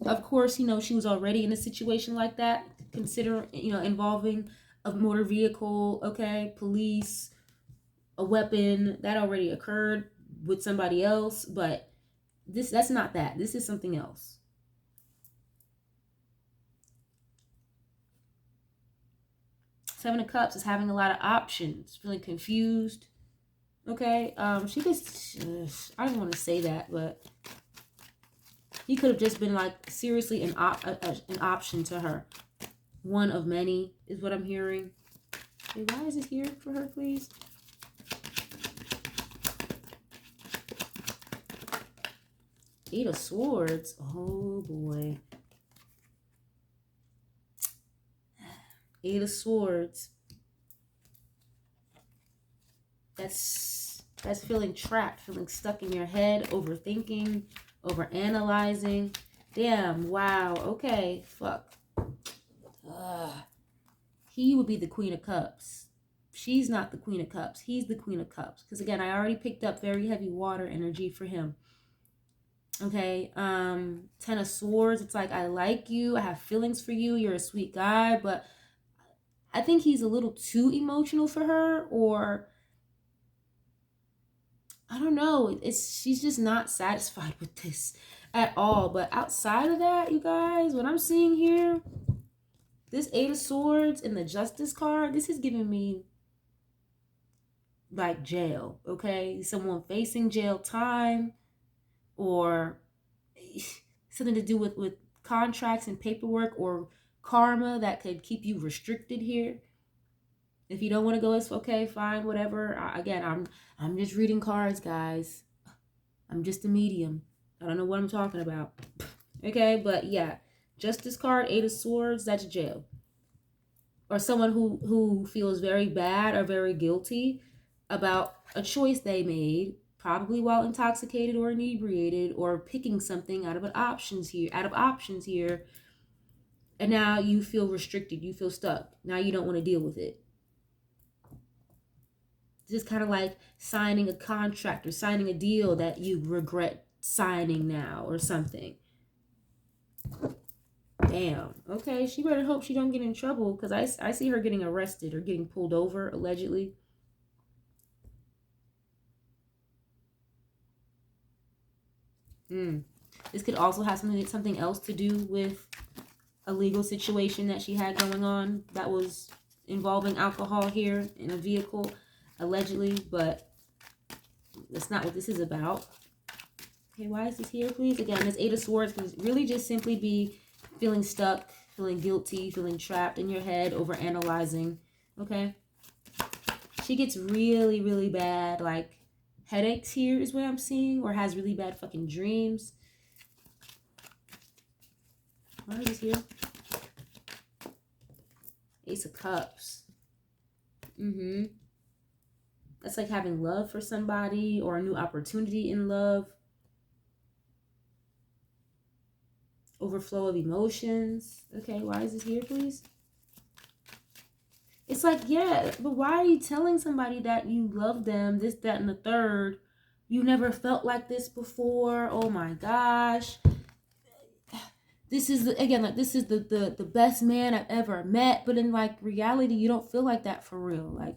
Of course, you know, she was already in a situation like that, consider, you know, involving a motor vehicle, okay, police, a weapon, that already occurred with somebody else, but that's not that. This is something else. Seven of Cups is having a lot of options, feeling confused. Okay, she just, I don't want to say that, but He could have just been like seriously an option to her. One of many is what I'm hearing. Hey, why is it here for her, please? Eight of Swords. Oh boy. Eight of Swords. That's feeling trapped, feeling stuck in your head, overthinking, overanalyzing. Damn, wow, okay, fuck. He would be the Queen of Cups. She's not the Queen of Cups. He's the Queen of Cups. Because again, I already picked up very heavy water energy for him. Okay, Ten of Swords. It's like, I like you. I have feelings for you. You're a sweet guy. But I think he's a little too emotional for her. Or, I don't know. She's just not satisfied with this at all. But outside of that, you guys, what I'm seeing here, this Eight of Swords and the Justice card, this is giving me like jail, okay? Someone facing jail time, or something to do with contracts and paperwork or karma that could keep you restricted here. If you don't want to go, it's okay, fine, whatever. Again, I'm just reading cards, guys. I'm just a medium. I don't know what I'm talking about. Okay, but yeah, Justice card, Eight of Swords, that's jail. Or someone who feels very bad or very guilty about a choice they made, probably while intoxicated or inebriated, or picking something out of options here, and now you feel restricted, you feel stuck. Now you don't want to deal with it. Just kind of like signing a contract or signing a deal that you regret signing now or something. Damn. Okay, she better hope she don't get in trouble, because I see her getting arrested or getting pulled over, allegedly. This could also have something else to do with a legal situation that she had going on that was involving alcohol here in a vehicle, allegedly, but that's not what this is about. Okay, why is this here, please? Again, this Eight of Swords can really just simply be feeling stuck, feeling guilty, feeling trapped in your head, over analyzing. Okay, she gets really, really bad, like, headaches here is what I'm seeing, or has really bad fucking dreams. Why is this here? Ace of Cups. That's like having love for somebody, or a new opportunity in love. Overflow of emotions. Okay, why is this here, please? It's like, yeah, but why are you telling somebody that you love them, this, that, and the third? You never felt like this before. Oh my gosh. This is, this is the best man I've ever met. But in, like, reality, you don't feel like that for real. Like,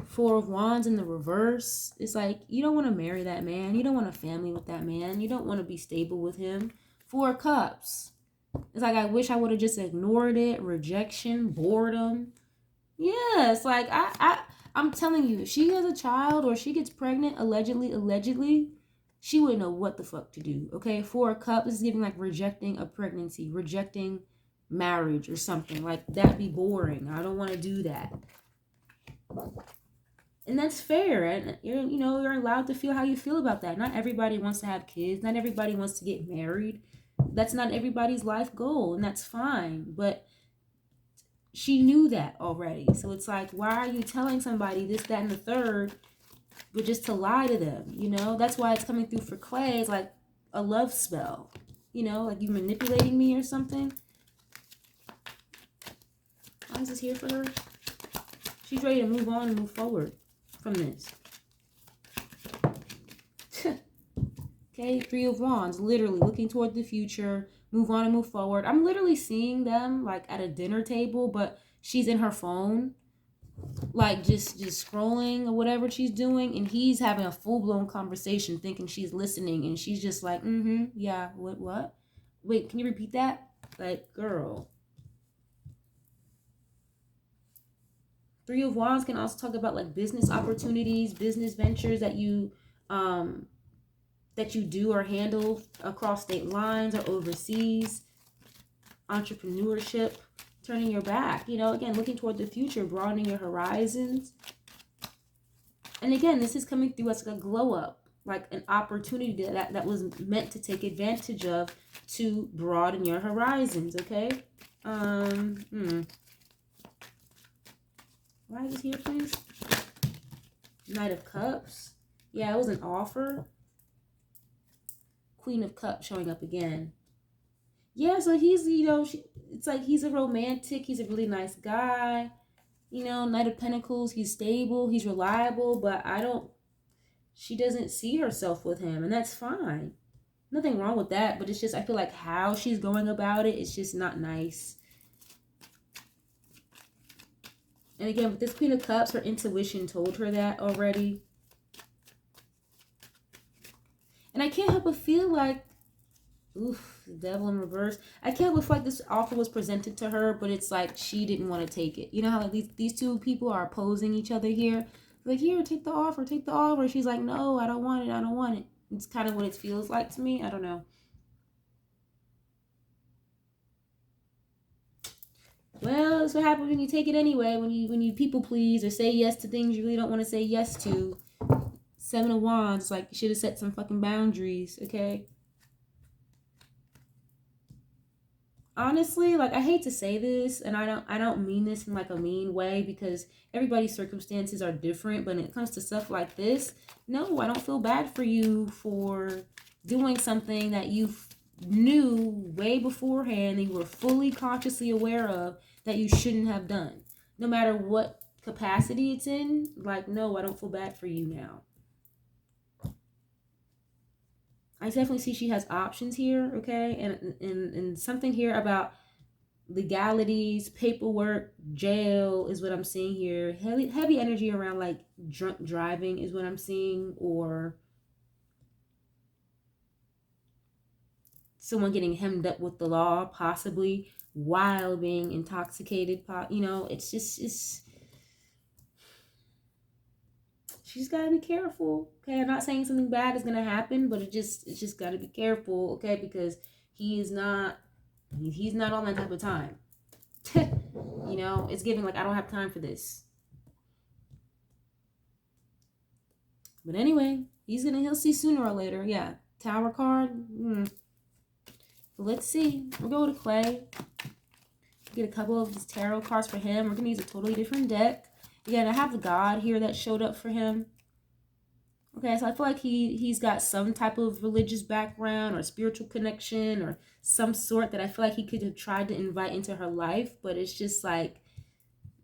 Four of Wands in the reverse. It's like, you don't want to marry that man. You don't want a family with that man. You don't want to be stable with him. Four of Cups. It's like, I wish I would have just ignored it. Rejection, boredom. Yeah, it's like, I'm telling you, if she has a child or she gets pregnant, allegedly, she wouldn't know what the fuck to do, okay? Four of Cups is giving, like, rejecting a pregnancy, rejecting marriage or something. Like, that'd be boring. I don't want to do that. And that's fair. And you're allowed to feel how you feel about that. Not everybody wants to have kids. Not everybody wants to get married. That's not everybody's life goal, and that's fine. But she knew that already. So it's like, why are you telling somebody this, that, and the third, but just to lie to them? That's why it's coming through for Klay. It's like a love spell. Like you manipulating me or something. Why is this here for her? She's ready to move on and move forward from this. Okay, Three of Wands, literally looking toward the future, move on and move forward. I'm literally seeing them like at a dinner table, but she's in her phone, like just scrolling or whatever she's doing, and he's having a full-blown conversation thinking she's listening, and she's just like, yeah, what? Wait, can you repeat that? Like, girl. Three of Wands can also talk about like business opportunities, business ventures that that you do or handle across state lines or overseas, entrepreneurship, turning your back, you know, again, looking toward the future, broadening your horizons. And again, this is coming through as like a glow up, like an opportunity that was meant to take advantage of to broaden your horizons, okay? Why is it here, please? Knight of Cups. Yeah, it was an offer. Queen of Cups showing up again. Yeah, so he's, you know, it's like he's a romantic. He's a really nice guy. You know, Knight of Pentacles. He's stable. He's reliable. But she doesn't see herself with him. And that's fine. Nothing wrong with that. But it's just, I feel like how she's going about it, it's just not nice. And again, with this Queen of Cups, her intuition told her that already. And I can't help but feel like, oof, the Devil in reverse. I can't help but feel like this offer was presented to her, but it's like she didn't want to take it. You know how like these two people are opposing each other here? Like, here, take the offer, take the offer. She's like, no, I don't want it, I don't want it. It's kind of what it feels like to me. I don't know. Well, that's what happens when you take it anyway. When you people please or say yes to things you really don't want to say yes to. Seven of Wands, like you should have set some fucking boundaries, okay? Honestly, like I hate to say this, and I don't mean this in like a mean way because everybody's circumstances are different, but when it comes to stuff like this, no, I don't feel bad for you for doing something that you knew way beforehand and you were fully consciously aware of that you shouldn't have done. No matter what capacity it's in, like, no, I don't feel bad for you now. I definitely see she has options here, okay? And something here about legalities, paperwork, jail is what I'm seeing here. Heavy energy around like drunk driving is what I'm seeing, or someone getting hemmed up with the law, possibly while being intoxicated. You know, it's she's got to be careful, okay? I'm not saying something bad is gonna happen, but it's just got to be careful, okay? Because he's not on that type of time. You know, it's giving like I don't have time for this. But anyway, he'll see sooner or later. Yeah, Tower card. Let's see. We'll go to Klay. Get a couple of these tarot cards for him. We're gonna use a totally different deck. Again, I have the God here that showed up for him. Okay, so I feel like he's got some type of religious background or spiritual connection or some sort that I feel like he could have tried to invite into her life, but it's just like,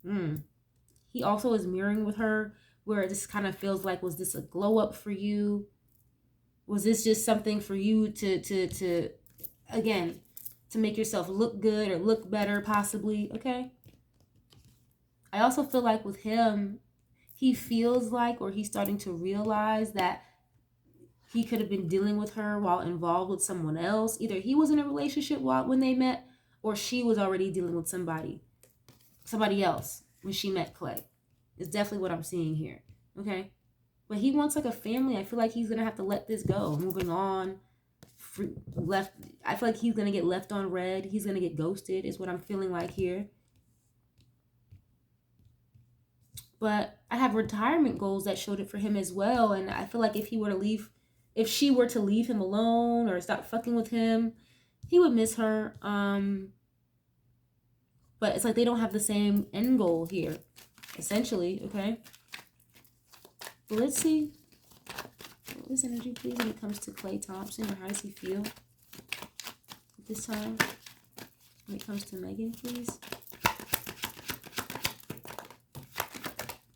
He also is mirroring with her where it just kind of feels like, was this a glow up for you? Was this just something for you to again, to make yourself look good or look better possibly, okay? I also feel like with him, he feels like, or he's starting to realize that he could have been dealing with her while involved with someone else. Either he was in a relationship when they met, or she was already dealing with somebody else when she met Klay. It's definitely what I'm seeing here, okay? But he wants like a family. I feel like he's going to have to let this go. Moving on. I feel like he's going to get left on red. He's going to get ghosted is what I'm feeling like here. But I have retirement goals that showed it for him as well. And I feel like if she were to leave him alone or stop fucking with him, he would miss her. But it's like they don't have the same end goal here, essentially, okay? But let's see. What is energy, please, when it comes to Klay Thompson, or how does he feel at this time? When it comes to Megan, please.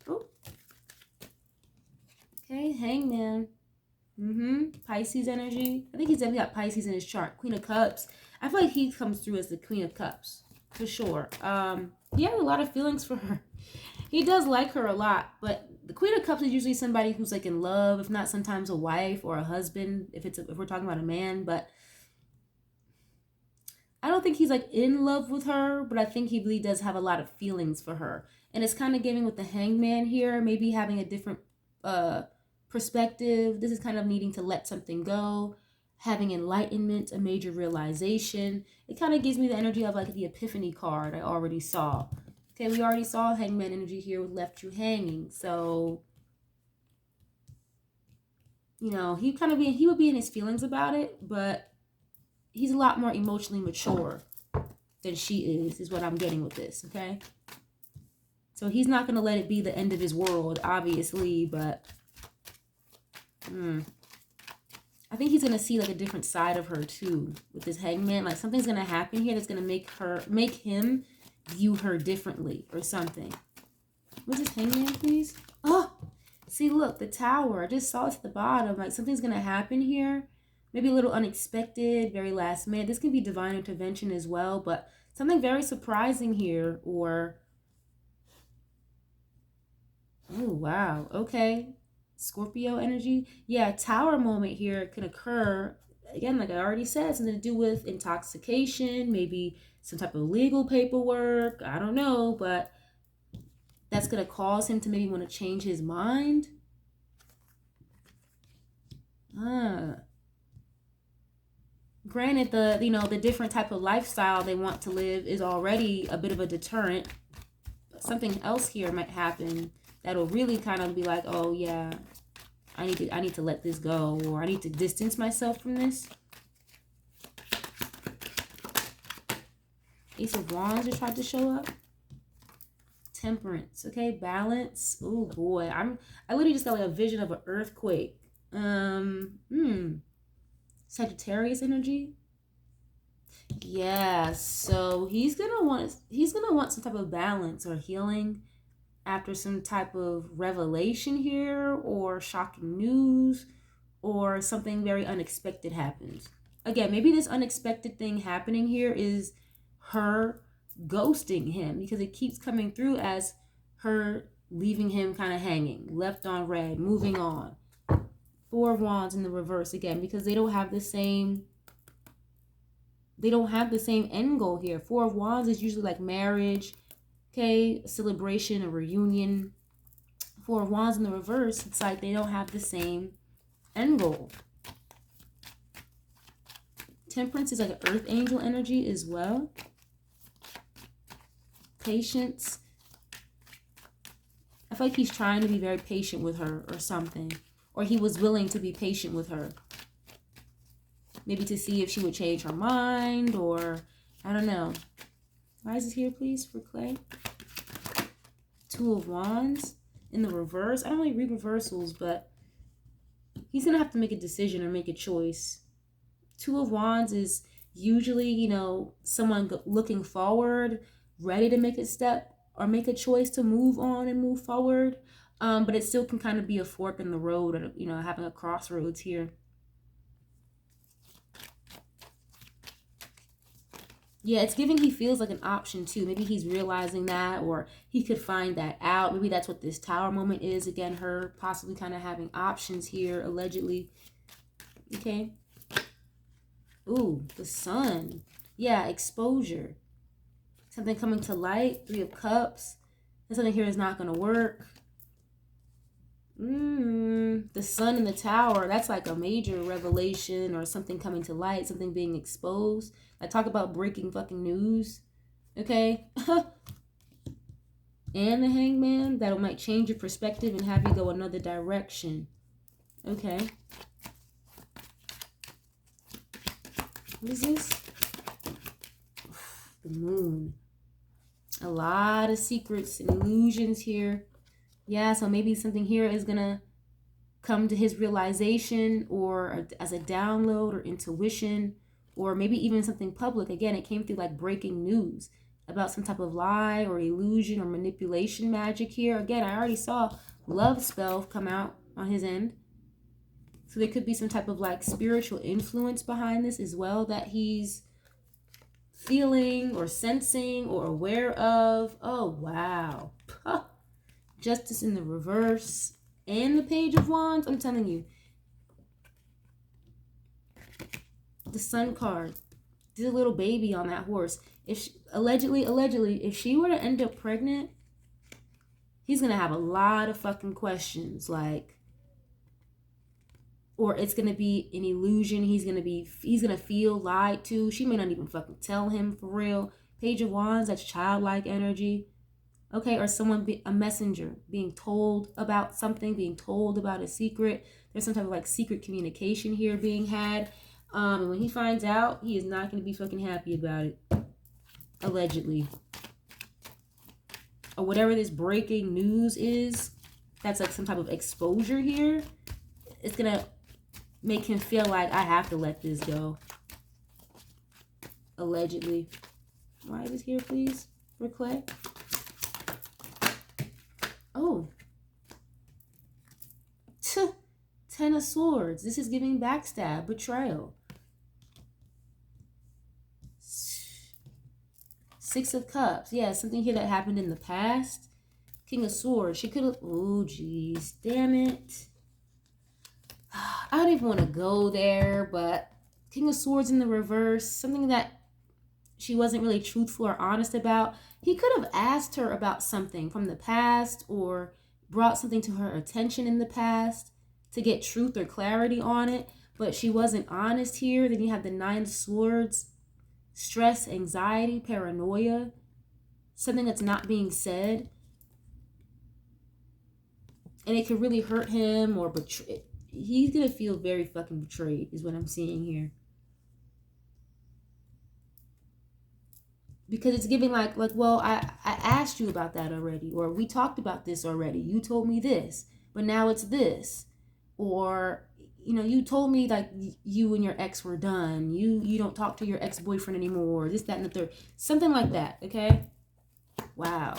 Oh. Okay, Hangman. Pisces energy. I think he's definitely got Pisces in his chart. Queen of Cups. I feel like he comes through as the Queen of Cups. For sure. He has a lot of feelings for her. He does like her a lot, but the Queen of Cups is usually somebody who's like in love, if not sometimes a wife or a husband, if we're talking about a man. But I don't think he's like in love with her, but I think he really does have a lot of feelings for her. And it's kind of giving with the Hangman here, maybe having a different perspective. This is kind of needing to let something go, having enlightenment, a major realization. It kind of gives me the energy of like the epiphany card I already saw. Okay, we already saw hangman energy here with left you hanging. So, you know, he would be in his feelings about it, but he's a lot more emotionally mature than she is what I'm getting with this, okay? So he's not going to let it be the end of his world, obviously, but I think he's going to see like a different side of her too with this hangman. Like something's going to happen here that's going to make him view her differently or something. What's this hangman, please? Oh, see, look, the tower. I just saw it at the bottom. Like something's going to happen here. Maybe a little unexpected, very last minute. This can be divine intervention as well, but something very surprising here. Or, oh, wow. Okay. Scorpio energy. Yeah, tower moment here can occur. Again, like I already said, something to do with intoxication, maybe some type of legal paperwork. I don't know, but that's going to cause him to maybe want to change his mind. Granted, the different type of lifestyle they want to live is already a bit of a deterrent. Something else here might happen that'll really kind of be like, oh yeah, I need to let this go, or I need to distance myself from this. Ace of Wands just tried to show up. Temperance, okay, balance. Oh boy, I literally just got like a vision of an earthquake. Sagittarius energy. Yeah, so he's gonna want some type of balance or healing after some type of revelation here, or shocking news, or something very unexpected happens. Again, maybe this unexpected thing happening here is her ghosting him, because it keeps coming through as her leaving him kind of hanging, left on red, moving on. Four of Wands in the reverse again, because they don't have the same end goal here. Four of Wands is usually like marriage, okay, a celebration, a reunion. Four of Wands in the reverse, it's like they don't have the same end goal. Temperance is like an earth angel energy as well. Patience. I feel like he's trying to be very patient with her or something. Or he was willing to be patient with her. Maybe to see if she would change her mind, or I don't know. Why is it here, please, for Klay? Two of Wands in the reverse. I don't really read reversals, but he's going to have to make a decision or make a choice. Two of Wands is usually, you know, someone looking forward, ready to make a step or make a choice to move on and move forward. But it still can kind of be a fork in the road, or, you know, having a crossroads here. Yeah, it's giving he feels like an option too. Maybe he's realizing that, or he could find that out. Maybe that's what this tower moment is. Again, her possibly kind of having options here, allegedly. Okay. Ooh, the sun. Yeah, exposure. Something coming to light. Three of Cups. And something here is not going to work. The sun in the tower, that's like a major revelation or something coming to light, something being exposed. I talk about breaking fucking news, okay? And the hangman, that might change your perspective and have you go another direction. Okay. What is this? The moon. A lot of secrets and illusions here. Yeah, so maybe something here is going to come to his realization, or as a download or intuition, or maybe even something public. Again, it came through like breaking news about some type of lie or illusion or manipulation magic here. Again, I already saw love spell come out on his end. So there could be some type of like spiritual influence behind this as well that he's feeling or sensing or aware of. Oh, wow. Justice in the reverse and the Page of Wands. I'm telling you. The Sun card. There's a little baby on that horse. If she, allegedly, if she were to end up pregnant, he's going to have a lot of fucking questions. Like, or it's going to be an illusion. He's going to feel lied to. She may not even fucking tell him for real. Page of Wands, that's childlike energy. Okay, or a messenger being told about something, being told about a secret. There's some type of like secret communication here being had. And when he finds out, he is not going to be fucking happy about it. Allegedly. Or whatever this breaking news is, that's like some type of exposure here. It's going to make him feel like I have to let this go. Allegedly. Why is this here, please, for Klay? Oh. 10 of Swords. This is giving backstab, betrayal. 6 of Cups. Yeah, something here that happened in the past. King of Swords. She could have... Oh, jeez. Damn it. I don't even want to go there, but King of Swords in the reverse. Something that she wasn't really truthful or honest about. He could have asked her about something from the past or brought something to her attention in the past to get truth or clarity on it, but she wasn't honest here. Then you have the 9 of Swords. Stress, anxiety, paranoia, something that's not being said. And it could really hurt him or betray. He's going to feel very fucking betrayed is what I'm seeing here. Because it's giving like well, I asked you about that already. Or we talked about this already. You told me this, but now it's this. Or... you know, you told me like you and your ex were done. You don't talk to your ex-boyfriend anymore. This, that, and the third. Something like that, okay? Wow.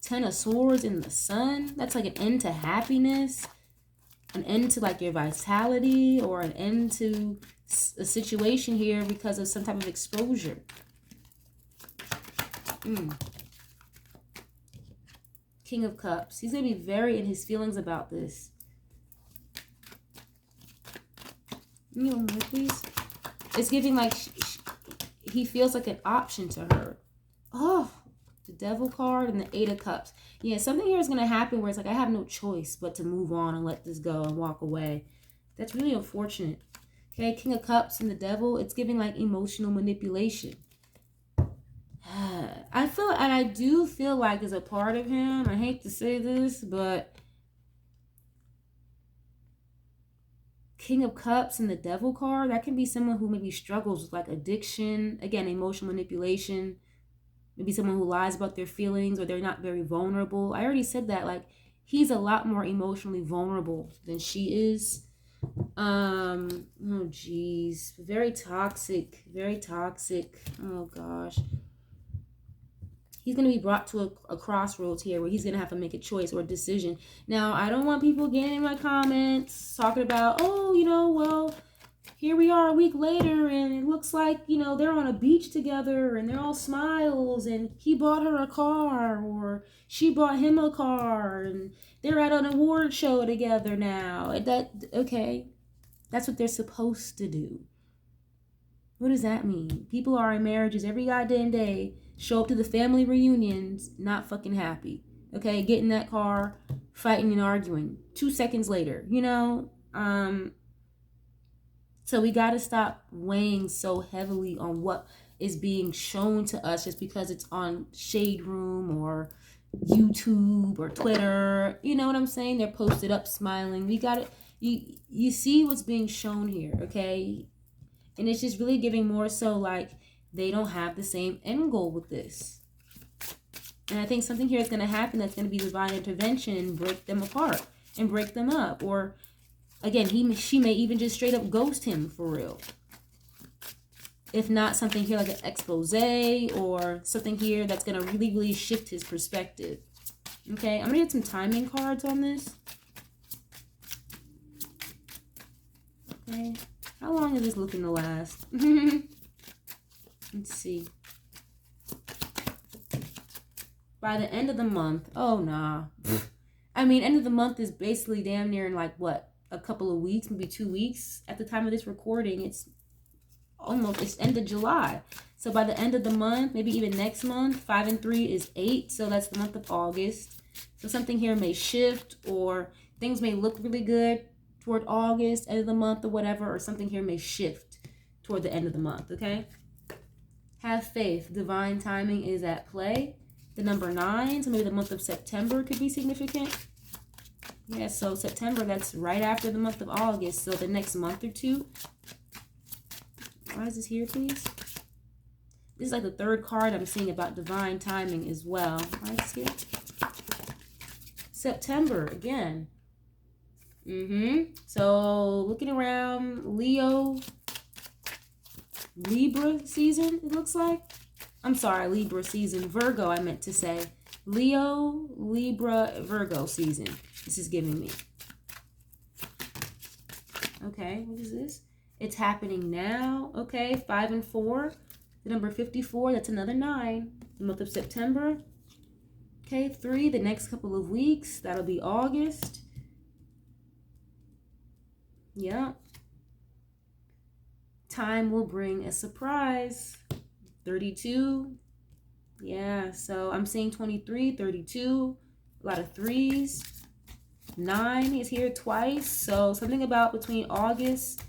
Ten of Swords in the Sun. That's like an end to happiness. An end to like your vitality. Or an end to a situation here because of some type of exposure. King of Cups. He's going to be very in his feelings about this. You know, please. It's giving like he feels like an option to her. Oh, the Devil card and the 8 of Cups. Yeah, something here is going to happen where it's like I have no choice but to move on and let this go and walk away. That's really unfortunate. Okay, King of Cups and the Devil. It's giving like emotional manipulation. I feel, and I do feel like as a part of him, I hate to say this, but King of Cups and the Devil card, that can be someone who maybe struggles with like addiction, again, emotional manipulation, maybe someone who lies about their feelings or they're not very vulnerable. I already said that, like, he's a lot more emotionally vulnerable than she is. Oh, geez. Very toxic. Very toxic. Oh, gosh. He's going to be brought to a crossroads here where he's going to have to make a choice or a decision. Now, I don't want people getting in my comments talking about, oh, you know, well, here we are a week later and it looks like, you know, they're on a beach together and they're all smiles and he bought her a car or she bought him a car and they're at an award show together now. Okay, that's what they're supposed to do. What does that mean? People are in marriages every goddamn day, show up to the family reunions, not fucking happy. Okay, get in that car, fighting and arguing. 2 seconds later, you know? So we got to stop weighing so heavily on what is being shown to us just because it's on Shade Room or YouTube or Twitter. You know what I'm saying? They're posted up smiling. We got to, you see what's being shown here, okay? And it's just really giving more so like they don't have the same end goal with this. And I think something here is going to happen that's going to be divine intervention and break them apart and break them up. Or, again, she may even just straight up ghost him for real. If not something here like an expose or something here that's going to really, really shift his perspective. Okay, I'm going to get some timing cards on this. Okay. How long is this looking to last? Let's see. By the end of the month. Oh, nah. I mean, end of the month is basically damn near in like, what? A couple of weeks, maybe 2 weeks. At the time of this recording, it's end of July. So by the end of the month, maybe even next month, 5 and 3 is 8. So that's the month of August. So something here may shift, or things may look really good toward August, end of the month or whatever, or something here may shift toward the end of the month, okay? Have faith. Divine timing is at play. The number 9, so maybe the month of September could be significant. Yeah, so September, that's right after the month of August. So the next month or two. Why is this here, please? This is like the 3rd card I'm seeing about divine timing as well. Why is this here? September, again. So looking around Leo, Libra season, it looks like. I'm sorry, Libra season. Virgo, I meant to say. Leo, Libra, Virgo season. This is giving me. Okay, what is this? It's happening now. Okay, 5 and 4. The number 54, that's another 9. The month of September. Okay, 3, the next couple of weeks. That'll be August. Yeah. Time will bring a surprise. 32. Yeah, so I'm seeing 23, 32. A lot of 3s. 9 is here twice. So something about between August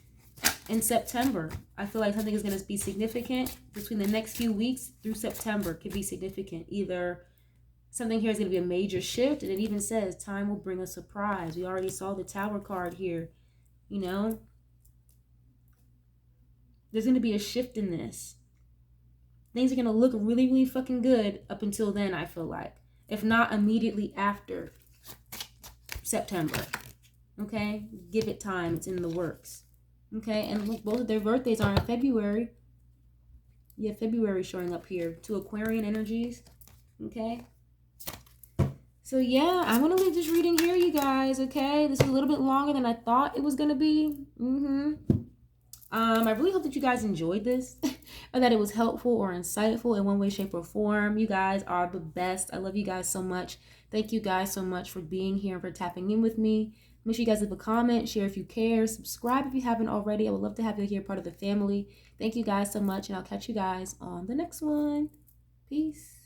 and September. I feel like something is going to be significant between the next few weeks through September. Could be significant. Either something here is going to be a major shift, and it even says time will bring a surprise. We already saw the Tower card here. You know, there's going to be a shift in this. Things are going to look really, really fucking good up until then, I feel like. If not immediately after September. Okay? Give it time. It's in the works. Okay? And look, both of their birthdays are in February. Yeah, February showing up here. 2 Aquarian energies. Okay? So yeah, I'm going to leave this reading here, you guys. Okay? This is a little bit longer than I thought it was going to be. I really hope that you guys enjoyed this or that it was helpful or insightful in one way, shape, or form. You guys are the best. I love you guys so much. Thank you guys so much for being here and for tapping in with me. Make sure you guys leave a comment, share if you care, subscribe if you haven't already. I would love to have you here, part of the family. Thank you guys so much, and I'll catch you guys on the next one. Peace.